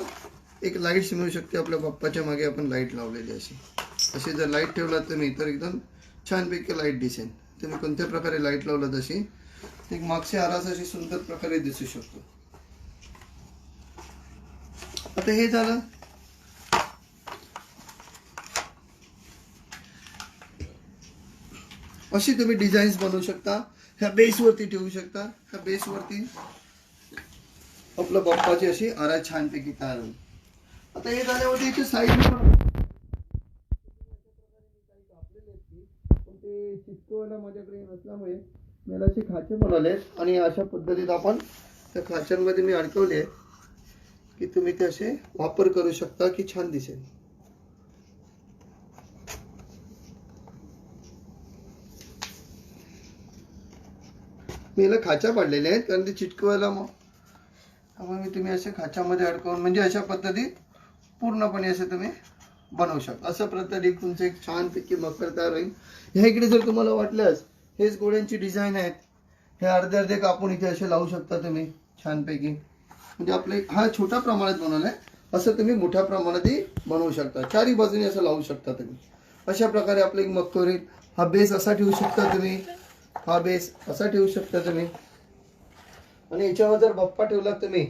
एक लाईट मिळू शकते. आपल्या बाप्पाच्या मागे आपण लाईट लावलेली अशी जर लाईट ठेवलात तुम्ही, तर एकदम छानपैकी लाईट दिसेल. तुम्ही कोणत्या प्रकारे लाईट लावलात अशी, एक मागचे आरास अशी सुंदर प्रकारे दिसू शकतो. आता हे झालं. अशी तुम्ही डिझाईन्स बनवू शकता. ह्या बेसवरती ठेवू शकता. ह्या बेसवरती आपलं बाप्पाची अशी आरास छानपैकी तयार होईल. आता हे झाल्यावरती याची साईज ते चिटकवायला माझ्याकडे नसल्यामुळे मी असे खाचे बनवले, आणि अशा पद्धतीत आपण त्या खाच्यांमध्ये मी अडकवले की तुम्ही ते असे वापर करू शकता, की छान दिसेल. मी याला खाच्या पाडलेल्या आहेत, कारण ते चिटकवायला त्यामुळे मी तुम्ही असे खाच्यामध्ये अडकवून, म्हणजे अशा पद्धतीत पूर्णपणे असे तुम्ही बनवू शकता. अशा प्रकारे तुमचं एक छानपैकी मकर तयार होईल. ह्या इकडे जर तुम्हाला वाटल्यास हेच गोळ्यांची डिझाईन आहेत, हे अर्धे अर्धे कापून इथे असे लावू शकता तुम्ही छानपैकी. म्हणजे आपले हा छोट्या प्रमाणात बनवलाय, असं तुम्ही मोठ्या प्रमाणातही बनवू शकता. चारही बाजूने असं लावू शकता तुम्ही. अशा प्रकारे आपलं एक मकर होईल. हा बेस असा ठेवू शकता तुम्ही, हा बेस असा ठेवू शकता तुम्ही. आणि याच्यावर जर बाप्पा ठेवला तुम्ही,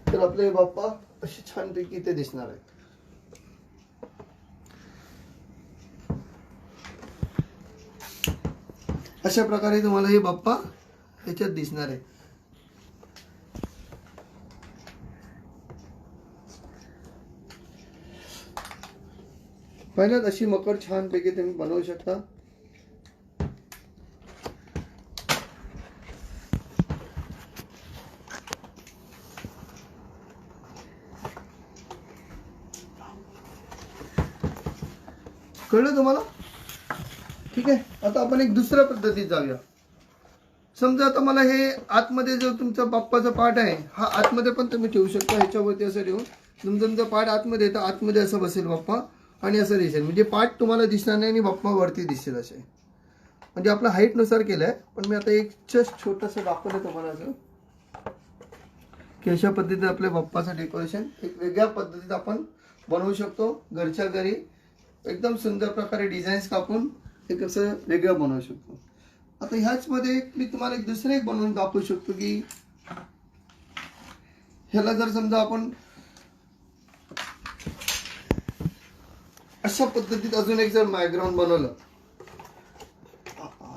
तर आपले बाप्पा असे छानपैकी ते दिसणार आहेत. अशा प्रकारे तुम्हाला हे बाप्पा याच्यात दिसणार आहे. पहिल्यात अशी मकर छानपैकी तुम्ही बनवू शकता. कळलं तुम्हाला? ठीक आहे. आता आपण एक दुसऱ्या पद्धतीत जाऊया. समजा आता मला हे आतमध्ये जो तुमचा बाप्पाचा पार्ट आहे, हा आतमध्ये पण तुम्ही ठेवू शकता. ह्याच्यावरती असं ठेवून तुमचा पार्ट आतमध्ये येतं, आतमध्ये असं बसेल बाप्पा, आणि असं दिसेल. म्हणजे पार्ट तुम्हाला दिसणार नाही आणि बाप्पा वरती दिसेल असे. म्हणजे आपल्या हाईट नुसार केलंय, पण मी आता एक जस्ट छोटंसं दाखवलं तुम्हाला असं, की अशा पद्धतीने आपल्या बाप्पाचं डेकोरेशन एक वेगळ्या पद्धतीत आपण बनवू शकतो. घरच्या घरी एकदम सुंदर प्रकारे डिझाईन्स कापून हे कसं वेगळं बनवू शकतो. आता ह्याच मध्ये मी तुम्हाला एक दुसरं एक बनवून दाखवू शकतो, की ह्याला जर समजा आपण अशा पद्धतीत अजून एक जर बॅकग्राऊंड बनवलं,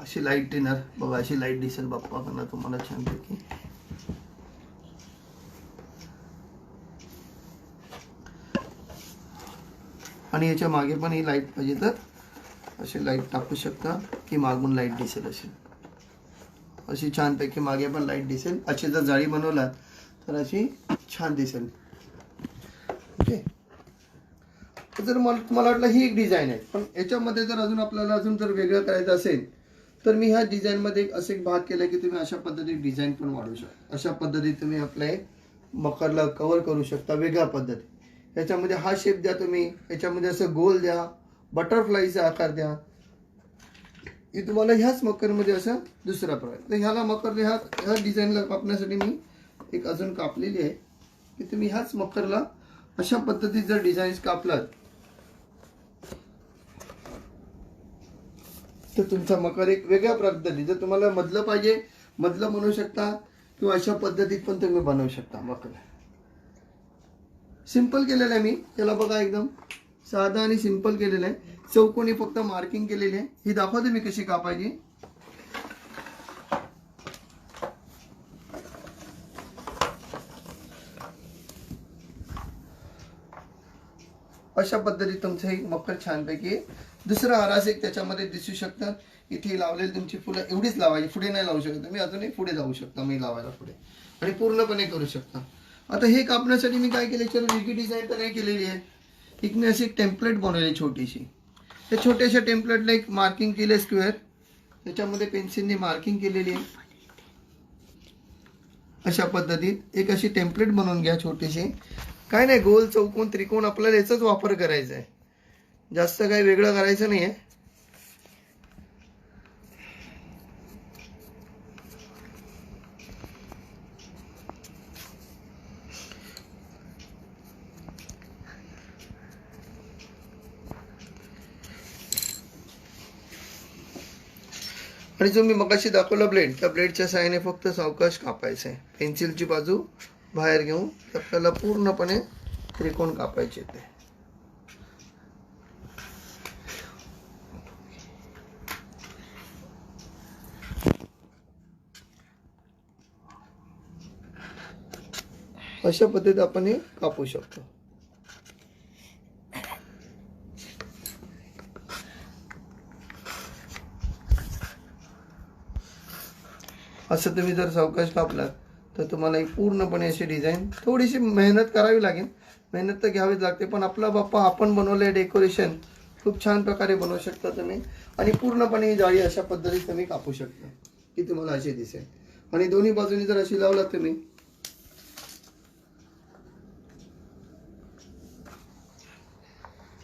अशी लाईट येणार बघा, अशी लाईट दिसेल बाप्पा करणं तुम्हाला छानपैकी. आणि याच्या मागे पण ही लाईट पाहिजे तर अशी लाईट टाकू शकता, की मागून लाईट दिसेल अशी छानपैकी मागे पण लाईट दिसेल. अशी जर जाळी बनवला तर अशी छान दिसेल. ओके. जर तुम्हाला वाटलं ही एक डिझाईन आहे, पण याच्यामध्ये जर आपल्याला अजून जर वेगळं करायचं असेल, तर मी ह्या डिझाईन मध्ये असे एक भाग केला की तुम्ही अशा पद्धतीने डिझाईन पण वाढवू शकता. अशा पद्धतीने तुम्ही आपले मकरला कव्हर करू शकता वेगळ्या पद्धती। याच्यामध्ये हा शेप द्या तुम्ही, याच्यामध्ये असं गोल द्या, बटरफ्लायचा आकार द्या, हे तुम्हाला ह्याच मकरमध्ये असं दुसरा प्रकार। तर ह्याला मकर ह्या डिझाईनला कापण्यासाठी मी एक अजून कापलेली आहे की तुम्ही ह्याच मकरला अशा पद्धतीत जर डिझाईन्स कापलात तर तुमचा मकर एक वेगळ्या पद्धतीत, जर तुम्हाला मधलं पाहिजे मधलं बनवू शकता किंवा अशा पद्धतीत पण तुम्ही बनवू शकता। मकर सिंपल केलेलं आहे मी, त्याला बघा एकदम साधा आणि सिंपल केलेलं आहे, चौकोनी फक्त मार्किंग केलेली आहे। ही दाखवते मी कशी कापायची। अशा पद्धतीत तुमचं एक मकर छानपैकी दुसरं आरास एक त्याच्यामध्ये दिसू शकतात। इथे लावलेली तुमची फुलं एवढीच लावायची, पुढे नाही लावू शकत तुम्ही, अजूनही पुढे लावू शकता मी लावायला पुढे, आणि पूर्णपणे करू शकता। आता हे कापण्यासाठी मी काय केले, चलो वेगळी डिझाईन तर नाही केलेली आहे, एक मी अशी एक टेम्पलेट बनवली छोटीशी। त्या छोट्याशा टेम्पलेटला एक मार्किंग केले स्क्वेअर, त्याच्यामध्ये पेन्सिलने मार्किंग केलेली आहे। अशा पद्धतीत एक अशी टेम्पलेट बनवून घ्या छोटीशी। काय नाही, गोल चौकोन त्रिकोण आपल्याला याचाच वापर करायचा आहे, जास्त काही वेगळं करायचं नाही आहे। आणि जो मी मगाशी दाखवला ब्लेड, त्या ब्लेडच्या साहाय्याने फक्त सावकाश कापायचं आहे। पेन्सिलची बाजू बाहेर घेऊन आपल्याला पूर्णपणे त्रिकोण कापायचे ते। अशा पद्धतीत आपण हे कापू शकतो। असं तुम्ही जर सावकाश कापलात तर तुम्हाला एक पूर्णपणे अशी डिझाईन, थोडीशी मेहनत करावी लागेल, मेहनत तर घ्यावीच लागते, पण आपला बाप्पा आपण बनवलंय डेकोरेशन खूप छान प्रकारे बनवू शकता तुम्ही। आणि पूर्णपणे ही जाळी अशा पद्धतीत तुम्ही कापू शकता की तुम्हाला अशी दिसेल। आणि दोन्ही बाजूनी जर अशी लावलात तुम्ही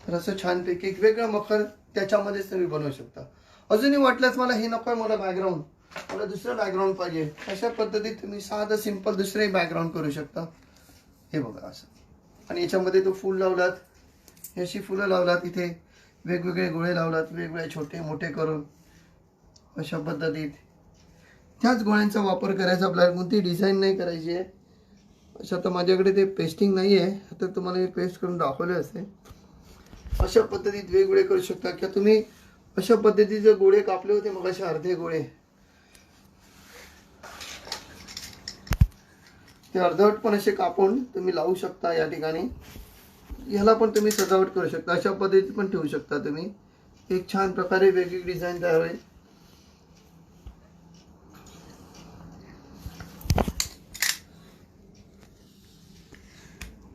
तर असं छानपैकी एक वेगळं मकर त्याच्यामध्येच तुम्ही बनवू शकता। अजूनही वाटल्यास मला हे नको आहे, मला बॅकग्राऊंड, मला दुसरं बॅकग्राऊंड पाहिजे, अशा पद्धतीत तुम्ही साधं सिंपल दुसरंही बॅकग्राऊंड करू शकता। हे बघा असं, आणि याच्यामध्ये तो फूल लावलात, हे अशी फुलं लावलात, इथे वेगवेगळे गोळे लावलात, वेगवेगळे छोटे मोठे करून अशा पद्धतीत त्याच गोळ्यांचा वापर करायचा, आपल्याला कोणती डिझाईन नाही करायची आहे। असं तर माझ्याकडे ते पेस्टिंग नाही आहे, आता तुम्हाला हे पेस्ट करून दाखवले असते। अशा पद्धतीत वेगवेगळे करू शकता किंवा तुम्ही अशा पद्धतीचे गोळे कापले होते मग असे अर्धे गोळे, ते अर्धवट पण असे कापून तुम्ही लावू शकता या ठिकाणी। ह्याला पण तुम्ही सजावट करू शकता, अशा पद्धतीत पण ठेवू शकता तुम्ही, एक छान प्रकारे वेगळी डिझाईन तयार होईल।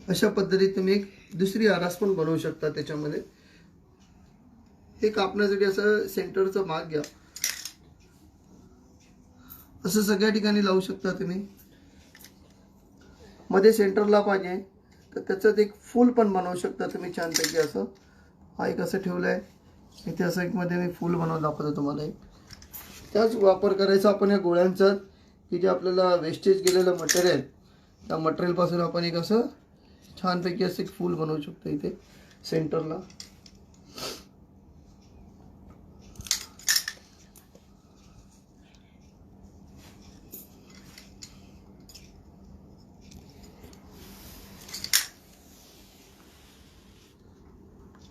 अशा पद्धतीत तुम्ही एक दुसरी आरास पण बनवू शकता त्याच्यामध्ये। हे कापण्यासाठी असं सेंटरचा भाग घ्या, असं सगळ्या ठिकाणी लावू शकता तुम्ही। मध्ये सेंटरला पाहिजे तर त्याच्यात एक फूल पण बनवू शकता तुम्ही छानपैकी असं। हा एक असं ठेवलंय, इथे असं एक मध्ये मी फूल बनवून दाखवतो तुम्हाला। एक त्याच वापर करायचा आपण या गोळ्यांचा, की जे आपल्याला वेस्टेज गेलेलं मटेरियल, त्या मटेरियल पासून आपण एक असं छानपैकी असं एक फूल बनवू शकतो इथे सेंटरला।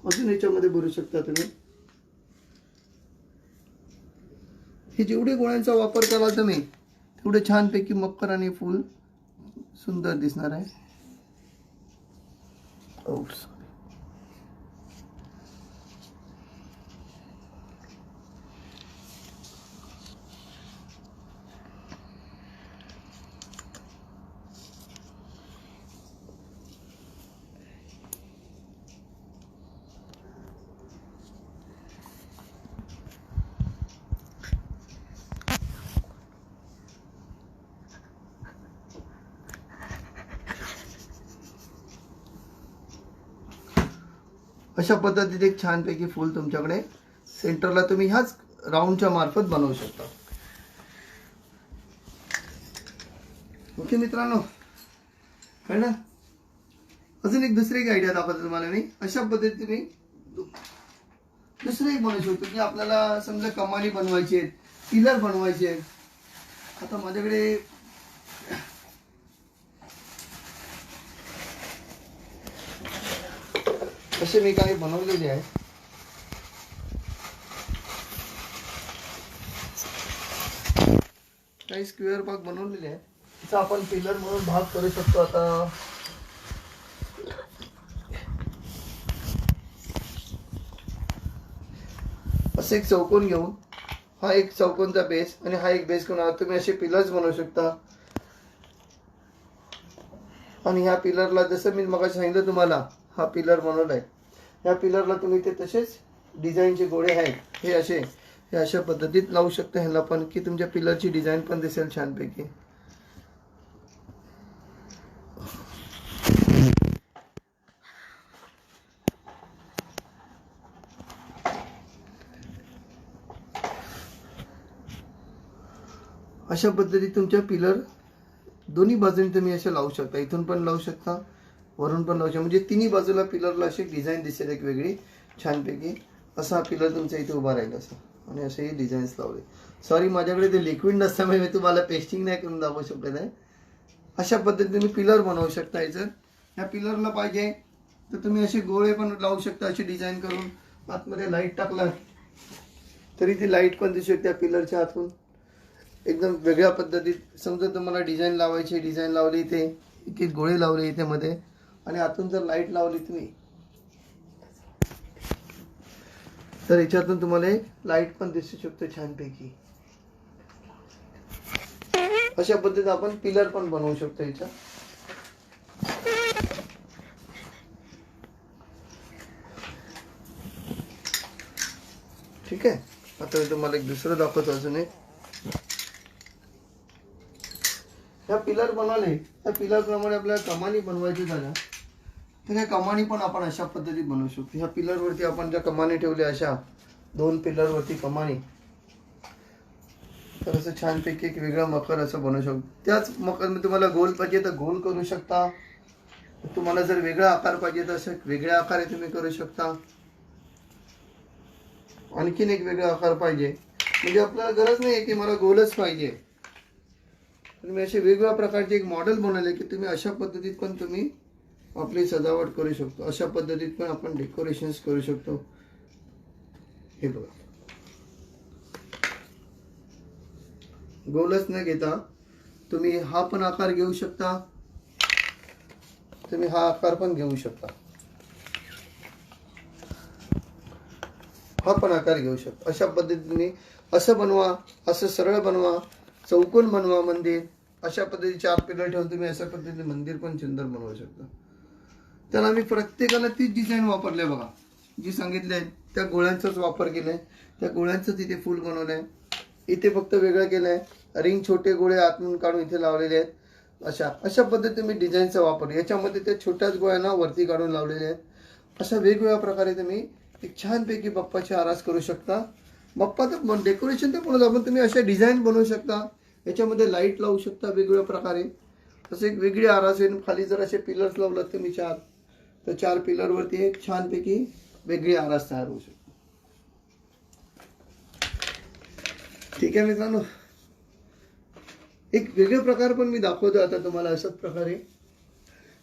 अजून याच्यामध्ये भरू शकता तुम्ही। हे जेवढे गोळ्यांचा वापर केला तुम्ही तेवढे छानपैकी मकर आणि फूल सुंदर दिसणार आहे। अशा पद्धतीने एक छानपैकी फूल तुमच्याकडे सेंटरला तुम्ही ह्याच राऊंडच्या मार्फत बनवू शकता. ओके मित्रांनो, कळलं? अजून एक दुसरी एक आयडिया दाखवतो तुम्हाला मी. अशा पद्धतीने दुसरं एक बनवू शकतो की आपल्याला समजा कमानी बनवायची आहेत, पिलर बनवायचे आहेत. आता माझ्याकडे असे मी काही बनवलेले आहे. काही स्क्वेअर भाग बनवलेले आहे, त्याचा आपण पिलर म्हणून भाग करू शकतो. आता असं एक चौकोन घेऊन हा एक चौकोनचा बेस आणि हा एक बेस करून तुम्ही असे पिलर्स बनवू शकता. आणि ह्या पिलरला जसं मी मगाशी सांगितलं तुम्हाला, हा पिलर बनवलाय, ह्या पिलरला तुम्ही ते तसेच डिझाईनचे गोळे आहेत हे अशा पद्धतीत लावू शकता ह्याला पण, की तुमच्या पिलरची डिझाईन पण दिसेल छानपैकी. अशा पद्धतीत तुमच्या पिलर दोन्ही बाजूने तुम्ही असे लावू शकता. इथून पण लावू शकता, वरून पण लावू शकता. म्हणजे तिन्ही बाजूला पिलरला अशी डिझाईन दिसेल एक वेगळी छानपैकी. असा हा पिलर तुमचा इथे उभा राहील असा. आणि असे हे डिझाईन्स लावले. सॉरी, माझ्याकडे ते लिक्विड नसल्यामुळे मी तुम्हाला पेस्टिंग नाही करून दाखवू शकत आहे. अशा पद्धतीने तुम्ही पिलर बनवू शकता. जर ह्या पिलरला पाहिजे तर तुम्ही असे गोळे पण लावू शकता, अशी डिझाईन करून. आतमध्ये लाईट टाकला तरी ती लाईट पण दिसू शकते पिलरच्या आतून एकदम वेगळ्या पद्धतीत. समजा तुम्हाला डिझाईन लावायची, डिझाईन लावली, इथे एक एक गोळे लावले इथे मध्ये, आणि आतून जर लाईट लावली तुम्ही तर याच्यातून तुम्हाला लाईट पण दिसू शकते छानपैकी. अशा पद्धतीने आपण पिलर पण बनवू शकतो याच्या. ठीक आहे. आता मी तुम्हाला एक दुसरं दाखवतो अजून एक. ह्या पिलर बनवले, त्या पिलर प्रमाणे आपल्याला कमानी बनवायची झाल्या तर ह्या कमानी पण आपण अशा पद्धतीत बनवू शकतो. ह्या पिलर वरती आपण ज्या कमानी ठेवल्या, अशा 2 पिलर वरती कमानी, तर असं छानपैकी एक वेगळा मकर असं बनवू शकतो. त्याच मकर मध्ये तुम्हाला गोल पाहिजे तर गोल करू शकता. तुम्हाला जर वेगळा आकार पाहिजे तर असं वेगळ्या आकारे तुम्ही करू शकता. आणखीन एक वेगळा आकार पाहिजे म्हणजे आपल्याला गरज नाही की मला गोलच पाहिजे. तुम्ही असे वेगवेगळ्या प्रकारचे एक मॉडेल बनवले की तुम्ही अशा पद्धतीत पण तुम्ही आपली सजावट करू शकतो. अशा पद्धतीत पण आपण डेकोरेशन्स करू शकतो. हे बघा, गोलच न घेता तुम्ही हा पण आकार घेऊ शकता, तुम्ही हा आकार पण घेऊ शकता, हा पण आकार घेऊ शकता. अशा पद्धतीने असं बनवा, असं सरळ बनवा, चौकोन बनवा मंदिर. अशा पद्धतीने 4 पिलर ठेवून तुम्ही अशा पद्धतीने मंदिर पण सुंदर बनवू शकता. त्याला मी प्रत्येकाला तीच डिझाईन वापरले बघा, जी सांगितले त्या गोळ्यांचाच वापर केलाय. त्या गोळ्यांचंच इथे फुल बनवलंय. इथे फक्त वेगळं केलंय, रिंग छोटे गोळे आतून काढून इथे लावलेले आहेत. अशा पद्धतीने मी डिझाईनचा वापर, याच्यामध्ये त्या छोट्याच गोळ्यांना वरती काढून लावलेले आहेत. अशा वेगवेगळ्या प्रकारे तुम्ही एक छानपैकी बाप्पाची आरास करू शकता. बाप्पाचं डेकोरेशन तर पण आपण तुम्ही अशा डिझाईन बनवू शकता. याच्यामध्ये लाईट लावू शकता वेगवेगळ्या प्रकारे. असं एक वेगळी आरास येईल. खाली जर असे पिलर्स लावलात तुम्ही 4, तर 4 पिलर वरती एक छानपैकी वेगळी आरास तयार होऊ शकते. ठीक आहे मित्रांनो, एक वेगळे प्रकार पण मी दाखवतो आता तुम्हाला अशाच प्रकारे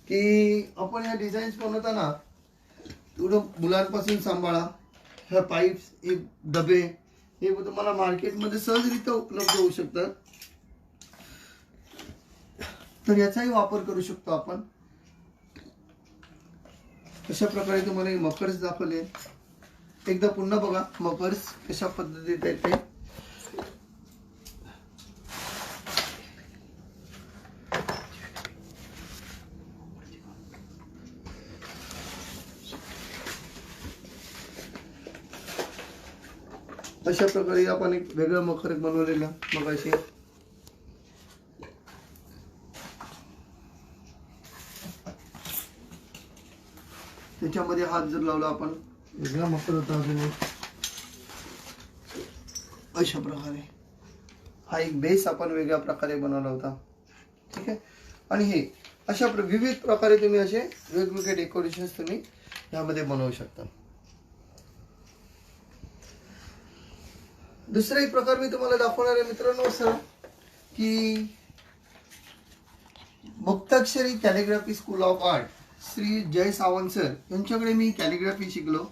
की आपण या डिझाईन्स बनवताना थोडं मुलांपासून सांभाळा. ह्या पाईप्स, हे डबे, हे तुम्हाला मार्केटमध्ये सहजरित्या उपलब्ध होऊ शकतात. तर याचाही वापर करू शकतो आपण. अशा प्रकारे तुम्हाला हे मकर्स दाखवले. एकदा पुन्हा बघा मकर्स कशा पद्धतीत आहेत ते. अशा प्रकारे आपण एक वेगळं मकर बनवलेलं मगाशी. त्याच्यामध्ये हात जर लावला आपण वेगळा मकर होता अजून एक. अशा प्रकारे हा एक बेस आपण वेगळ्या प्रकारे बनवला होता. ठीक आहे. आणि हे अशा विविध प्रकारे तुम्ही असे वेगवेगळे डेकोरेशन तुम्ही यामध्ये बनवू शकता. दुसरा एक प्रकार मी तुम्हाला दाखवणार आहे मित्रांनो असं की Muktakshari calligraphy school of art Shri Jay Sawant sir यांच्याकडे मी कॅलिग्राफी शिकलो.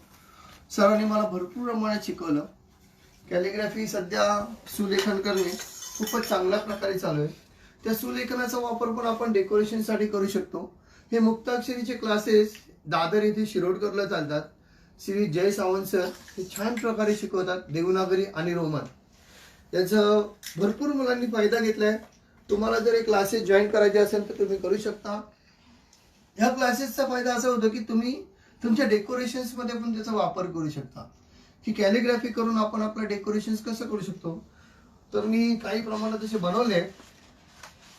सरांनी मला भरपूर प्रमाणात शिकवलं. कॅलिग्राफी सध्या सुलेखन करणे खूपच चांगल्या प्रकारे चालू आहे. त्या सुलेखनाचा वापर पण आपण डेकोरेशनसाठी करू शकतो. हे मुक्ताक्षरीचे क्लासेस दादर येथे शिरोडकरला चालतात. श्री जय सावंत सर हे छान प्रकारे शिकवतात देवनागरी आणि रोमन. याचा भरपूर मुलांनी फायदा घेतलाय. तुम्हाला जर हे क्लासेस जॉईन करायचे असेल तर तुम्ही करू शकता. ह्या क्लासेसचा फायदा असा होतो की तुम्ही तुमच्या डेकोरेशन्स मध्ये पण त्याचा वापर करू शकता. की कॅलिग्राफी करून आपण आपलं डेकोरेशन कसं करू शकतो. तर मी काही प्रमाणात असे बनवले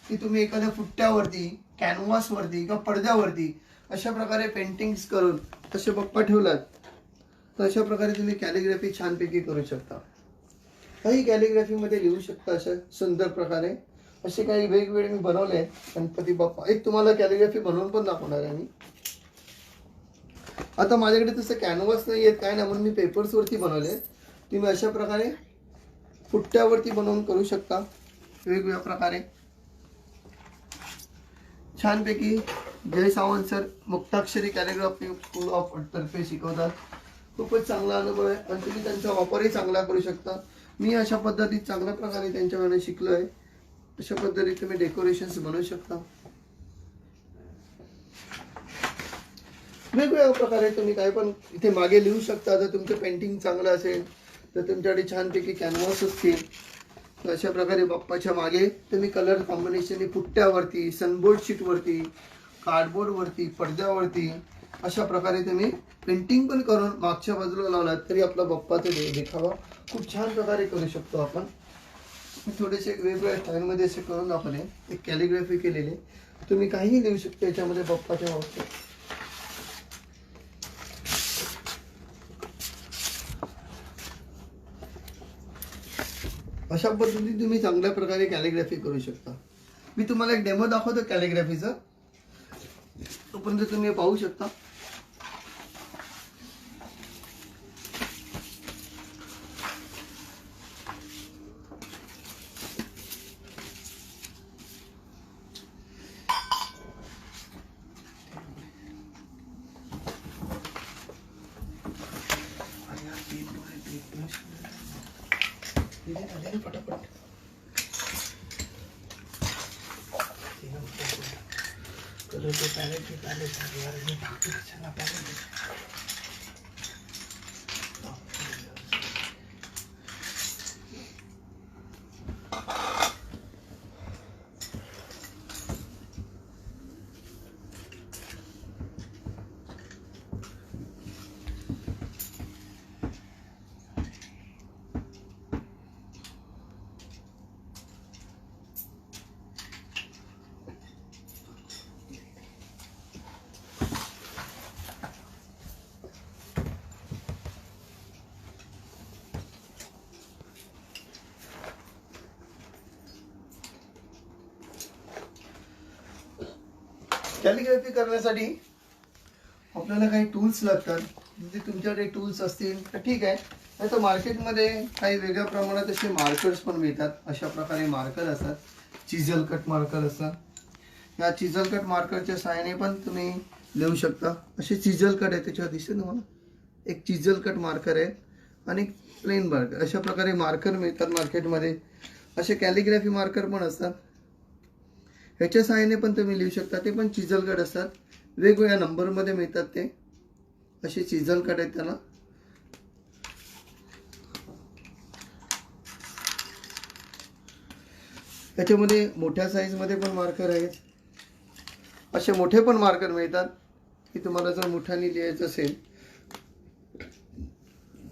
की तुम्ही एखाद्या फुट्ट्यावरती कॅनव्हासवरती किंवा पडद्यावरती अशा प्रकारे पेंटिंग्स करून तसे बाप्पा ठेवलात तर अशा प्रकारे तुम्ही कॅलिग्राफी छानपैकी करू शकता. काही कॅलिग्राफी मध्ये लिहू शकता अशा सुंदर प्रकारे. असे काही वेगवेगळे मी बनवले गणपती बाप्पा. एक तुम्हाला कॅलिग्राफी बनवून पण दाखवणार आहे मी. आता माझ्याकडे तसं कॅनव्हास नाही येत काय ना म्हणून मी पेपर्स वरती बनवले. तुम्ही अशा प्रकारे फुट्ट्यावरती बनवून करू शकता वेगवेगळ्या प्रकारे. छानपैकी Jay Sawant sir Muktakshari calligraphy school of तर्फे शिकवतात. खूपच चांगला अनुभव आहे आणि तुम्ही त्यांचा वापरही चांगला करू शकता. मी अशा पद्धतीत चांगल्या प्रकारे त्यांच्याकडे शिकलोय. अशा पद्धतीने तुम्ही डेकोरेशन्स बनवू शकता. वेगवेगळ्या प्रकारे तुम्ही काय पण इथे मागे लिहू शकता. जर तुमचं पेंटिंग चांगलं असेल तर तुमच्याकडे छानपैकी कॅनव्हास असतील तर अशा प्रकारे बाप्पाच्या मागे तुम्ही कलर कॉम्बिनेशन फुट्ट्यावरती सनबोर्ड शीटवरती कार्डबोर्डवरती पडद्यावरती अशा प्रकारे तुम्ही पेंटिंग पण करून मागच्या बाजूला लावलात तरी आपला बाप्पाचा देखावा खूप छान प्रकारे करू शकतो आपण. थोडेसे वेगवेगळ्या स्टाईलमध्ये असे करून दाखवले. एक कॅलिग्राफी केलेले तुम्ही काहीही लिहू शकता याच्यामध्ये बाप्पाच्या बाबतीत. अशा पद्धतीने तुम्ही चांगल्या प्रकारे कॅलिग्राफी करू शकता. मी तुम्हाला एक डेमो दाखवतो कॅलिग्राफीचा. तोपर्यंत तुम्ही पाहू शकता. फटाफट कलर तो पॅलेट कॅलिग्राफी करण्यासाठी आपल्याला काही टूल्स लागतात. म्हणजे तुमच्याकडे टूल्स असतील तर ठीक आहे. नाही तर मार्केटमध्ये काही वेगळ्या प्रमाणात असे मार्कर्स पण मिळतात. अशा प्रकारे मार्कर असतात. चिझल कट मार्कर असतात. या चिझल कट मार्करच्या सहाय्याने पण तुम्ही लिहू शकता. असे चिझल कट आहे त्याच्यावर दिसते तुम्हाला. एक चिझल कट मार्कर आहे आणि एक प्लेन मार्कर. अशा प्रकारे मार्कर मिळतात मार्केटमध्ये. असे कॅलिग्राफी मार्कर पण असतात. ह्याच्या सहाय्याने पण तुम्ही लिहू शकता. ते पण चिझल कट असतात. वेगवेगळ्या नंबरमध्ये मिळतात ते. असे चिझल कट आहेत त्याला. त्याच्यामध्ये मोठ्या साईजमध्ये पण मार्कर आहेत. असे मोठे पण मार्कर मिळतात की तुम्हाला जर मोठ्याने लिहायचं असेल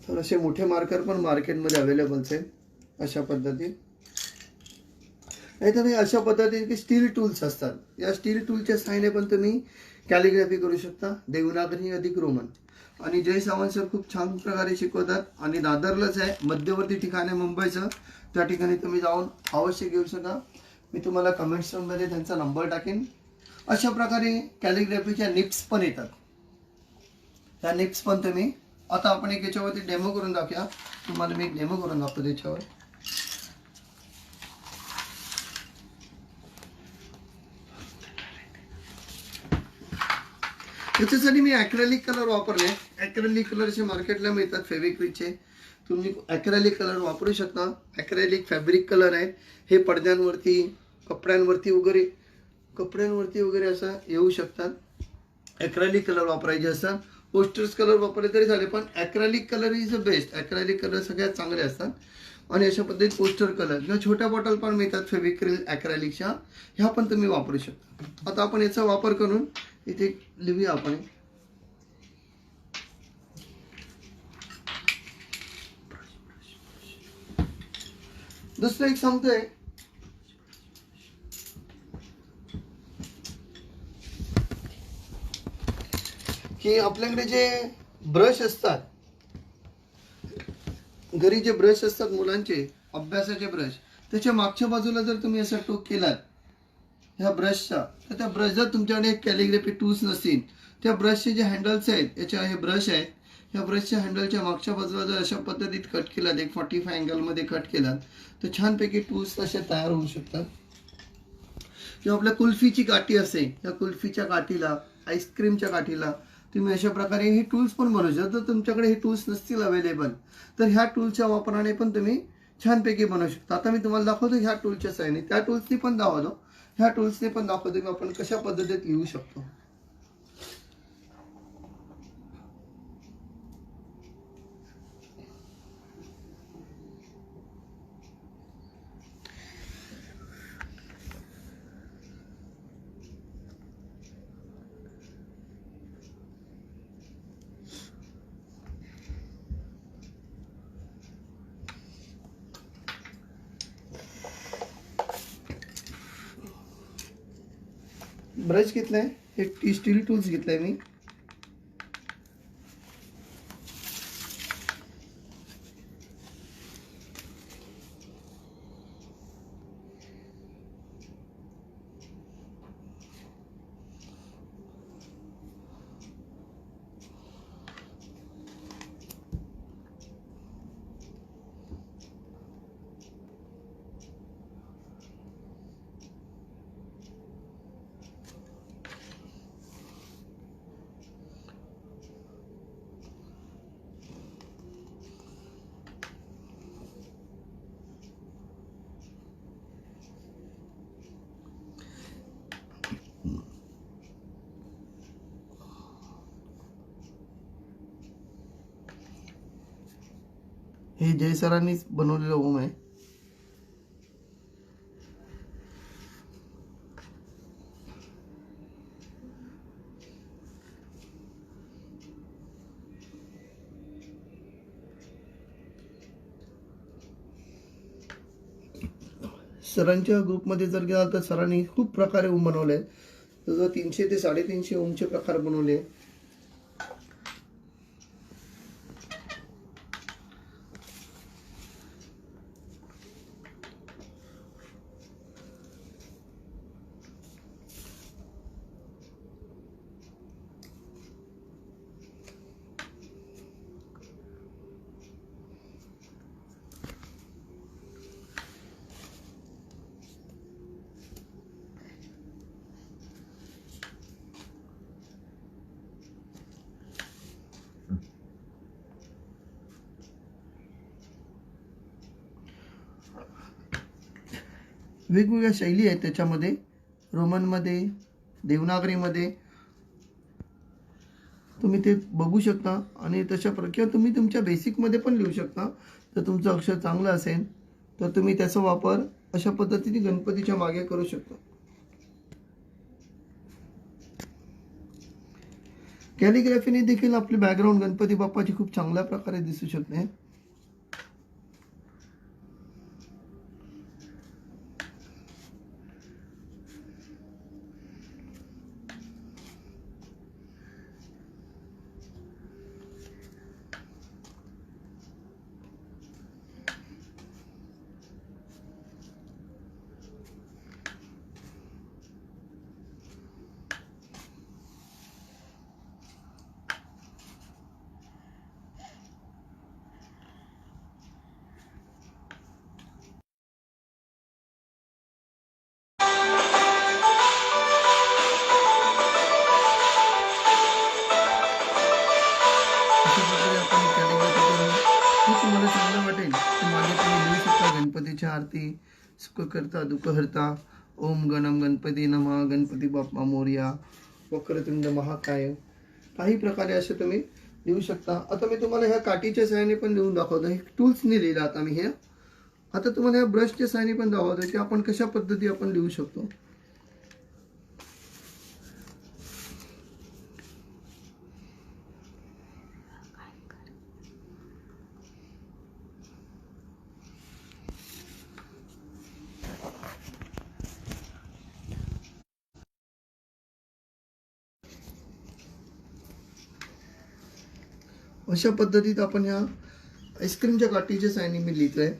तर असे मोठे मार्कर पण मार्केटमध्ये अवेलेबल आहेत. अशा पद्धतीने नाहीतर हे अशा पद्धतीने स्टील टूल्स असतात. या स्टील टूलच्या सहाय्याने पण तुम्ही कॅलिग्राफी करू शकता, देवनागरी अधिक रोमन. आणि जय सावंत सर खूप छान प्रकारे शिकवतात आणि दादरलाच आहे, मध्यवर्ती ठिकाण आहे मुंबईचं. त्या ठिकाणी तुम्ही जाऊन अवश्य घेऊ शकता. मी तुम्हाला कमेंट्समध्ये त्यांचा नंबर टाकेन. अशा प्रकारे कॅलिग्राफीच्या निप्स पण येतात. त्या निप्स पण तुम्ही, आता आपण एक याच्यावरती डेमो करून दाखवूया. तुम्हाला मी एक डेमो करून दाखवतो त्याच्यावर. त्याच्यासाठी मी ॲक्रेलिक कलर वापरले. ॲक्रेलिक कलरचे मार्केटला मिळतात फेविक्विकचे. तुम्ही ॲक्रेलिक कलर वापरू शकता. ॲक्रेलिक फॅब्रिक कलर आहेत. हे पडद्यांवरती, कपड्यांवरती वगैरे असं येऊ शकतात. ॲक्रेलिक कलर वापरायचे असतात. पोस्टर्स कलर वापरले तरी झाले, पण acrylic colour is the best. Acrylic colour सगळ्यात चांगले असतात. आणि अशा पद्धतीत पोस्टर कलर किंवा छोट्या बॉटल पण मिळतात फेविक्रिल ॲक्रेलिकच्या, ह्या पण तुम्ही वापरू शकता. आता आपण याचा वापर करून इथे लिहूया आपण. दुसरं एक सांगतोय की आपल्याकडे जे ब्रश असतात, घरी जे ब्रश असतात मुलांचे अभ्यासाचे ब्रश, त्याच्या मागच्या बाजूला जर तुम्ही असा टोक केलात ह्या ब्रशचा, तर त्या ब्रश जर तुमच्याकडे कॅलिग्राफी टूल्स नसतील, त्या ब्रशचे जे हँडल्स आहेत, याच्या हे ब्रश आहेत, ह्या ब्रशच्या हँडलच्या मागच्या बाजूला जर अशा पद्धतीत कट केलात, एक 45 अँगलमध्ये कट केलात, तर छानपैकी टूल्स तसे तयार होऊ शकतात. किंवा आपल्या कुल्फीची काठी असेल, या कुल्फीच्या काठीला, आईस्क्रीमच्या काठीला तुम्ही अशा प्रकारे हे टूल्स पण बनवू शकता. जर तुमच्याकडे हे टूल्स नसतील अवेलेबल, तर ह्या टूलच्या वापराने पण तुम्ही छानपैकी बनवू शकता. आता मी तुम्हाला दाखवतो ह्या टूलच्या सहाय्याने, त्या टूल्सनी पण दाखवतो, ह्या टूल्सने पण दाखवतो की आपण कशा पद्धतीत लिहू शकतो. ब्रश घेतलाय, हे स्टील टूल्स घेतलाय मी. हे जय सरांनी बनवलेलं ओम आहे. सरांच्या ग्रुपमध्ये जर गेला तर सरांनी खूप प्रकारे ओम बनवले. जवळ 300 ते 350 ओमचे प्रकार बनवले. वेगवेगळ्या शैली आहेत त्याच्यामध्ये, रोमनमध्ये, देवनागरीमध्ये तुम्ही ते बघू शकता. आणि तशा प्रकारे तुम्ही तुमच्या बेसिकमध्ये पण लिहू शकता. जर तुमचं अक्षर चांगलं असेल तर तुम्ही त्याचा वापर अशा पद्धतीने गणपतीच्या मागे करू शकता. कॅलिग्राफीने देखील आपली बॅकग्राऊंड गणपती बाप्पाची खूप चांगल्या प्रकारे दिसू शकते. आरती सुखकर्ता दुःखहर्ता. ओम गणम गणपती नमः. गणपती बाप्पा मोरया. वक्रतुंड महाकाय. काही प्रकारे असे तुम्ही लिहू शकता. आता मी तुम्हाला ह्या काठीच्या सहाय्याने पण लिहून दाखवतो. हे टूल्सने लिहिलं आता मी हे. आता तुम्हाला ह्या ब्रशच्या सहाय्याने पण दाखवतो की आपण कशा पद्धती आपण लिहू शकतो. अशा पद्धतीत आपण ह्या आईस्क्रीमच्या काठीच्या सहाय्याने मी लिहितोय.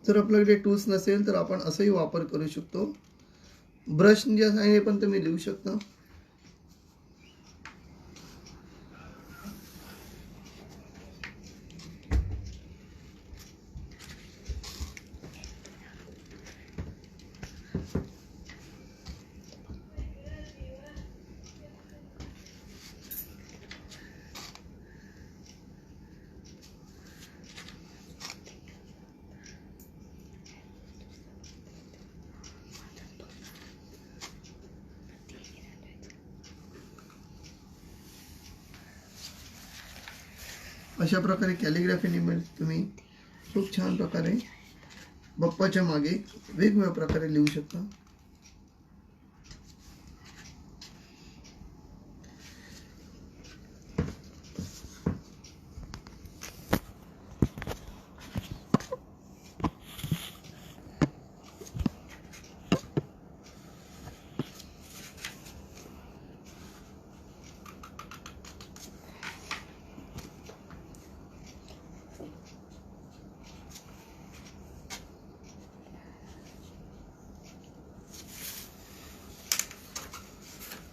जर आपल्याकडे टूल्स नसेल तर आपण असंही वापर करू शकतो. ब्रशच्या सहाय्याने पण तुम्ही लिहू शकता. अशा प्रकारे कॅलिग्राफीने तुम्ही खूप छान प्रकारे बाप्पाच्या मागे वेगवेगळ्या प्रकारे लिहू शकता.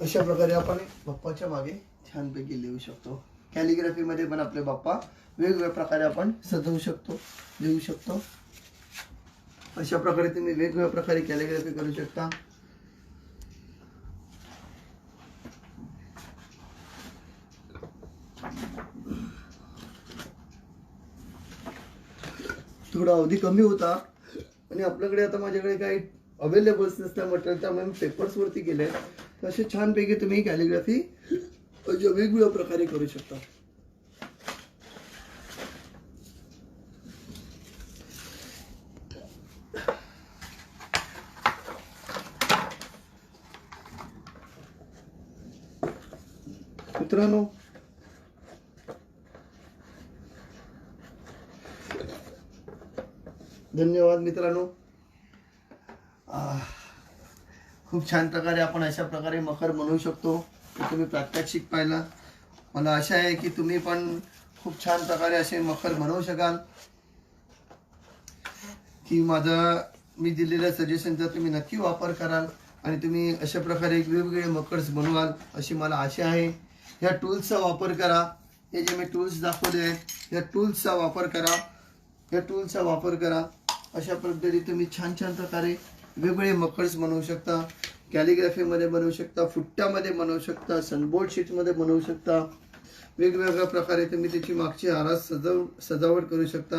अशा प्रकारे आपण बाप्पाच्या मागे छानपैकी लिहू शकतो. कॅलिग्राफी मध्ये पण आपले बाप्पा वेगवेगळ्या प्रकारे आपण सजवू शकतो, लिहू शकतो. अशा प्रकारे तुम्ही वेगवेगळ्या प्रकारे कॅलिग्राफी करू शकता. थोडा अवधी कमी होता आणि आपल्याकडे आता माझ्याकडे काही अवेलेबल नसल्या मटेरियल त्यामुळे मी पेपर्स वरती गेले. तर असे छानपैकी तुम्ही कॅलिग्राफी वेगवेगळ्या प्रकारे करू शकता. मित्रांनो, धन्यवाद मित्रांनो. खूप छान प्रकारे आपण अशा प्रकारे मखर बनवू शकतो. तुम्ही प्रात्यक्षिक पाहिला. मला आशा आहे की तुम्ही पण खूप छान प्रकारे असे मखर बनवू शकाल. की माझं मी दिलेल्या सजेशनचा तुम्ही नक्की वापर कराल आणि तुम्ही अशा प्रकारे वेगवेगळे मकर्स बनवाल अशी मला आशा आहे. ह्या टूल्सचा वापर करा. हे जे मी टूल्स दाखवले आहेत या टूल्सचा वापर करा. या टूल्सचा वापर करा. अशा पद्धतीने तुम्ही छान छान प्रकारे वेगवेगळे मकर्स बनवू शकता. कॅलिग्राफीमध्ये बनवू शकता, फुट्ट्यामध्ये बनवू शकता, सनबोर्ड शीटमध्ये बनवू शकता. वेगवेगळ्या प्रकारे तुम्ही त्याची मागची आरास सजावट करू शकता.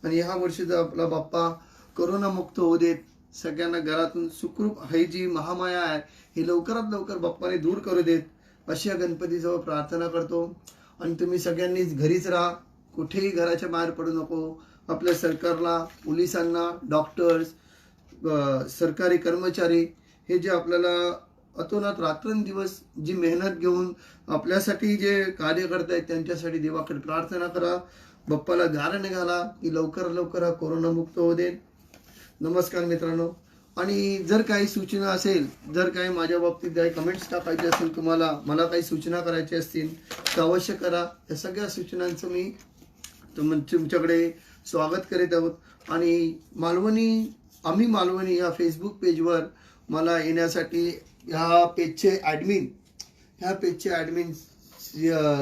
आणि ह्या वर्षीचा आपला बाप्पा कोरोनामुक्त होऊ देत. सगळ्यांना घरातून सुखरूप ही जी महामाया आहे ही लवकरात लवकर बाप्पाने दूर करू देत अशी या गणपतीजवळ प्रार्थना करतो. आणि तुम्ही सगळ्यांनीच घरीच राहा. कुठेही घराच्या बाहेर पडू नको. आपल्या सरकारला, पोलिसांना, डॉक्टर्स, सरकारी कर्मचारी हे जे आपल्याला अतोनात रात्रंदिवस जी मेहनत घेऊन आपल्यासाठी जे कार्य करतायत त्यांच्यासाठी देवाकडे प्रार्थना करा. बाप्पाला गारण घाला की लवकर लवकर हा कोरोनामुक्त होऊ देत. नमस्कार मित्रांनो. आणि जर काही सूचना असेल, जर काही माझ्या बाबतीत काही कमेंट्स टाकायचे असतील, तुम्हाला मला काही सूचना करायच्या असतील तर अवश्य करा. या सगळ्या सूचनांचं मी तुमच्याकडे स्वागत करीत आहोत. आणि आम्ही मालवणी या फेसबुक पेजवर मला येण्यासाठी ह्या पेजचे ॲडमिन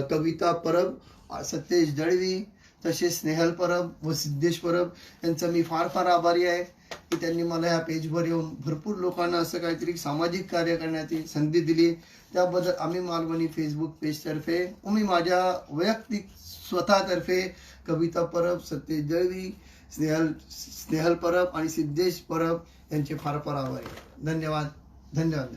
कविता परब, सतेज दळवी, तसेच स्नेहल परब व सिद्धेश परब यांचा मी फार फार आभारी आहे की त्यांनी मला या पेजवर येऊन भरपूर लोकांना असं काहीतरी सामाजिक कार्य करण्याची संधी दिली. त्याबद्दल आम्ही मालवणी फेसबुक पेजतर्फे व मी माझ्या वैयक्तिक स्वतःतर्फे कविता परब, सतेज दळवी, स्नेहल परब आणि सिद्धेश परब यांचे फार फार आभारी आहे. धन्यवाद.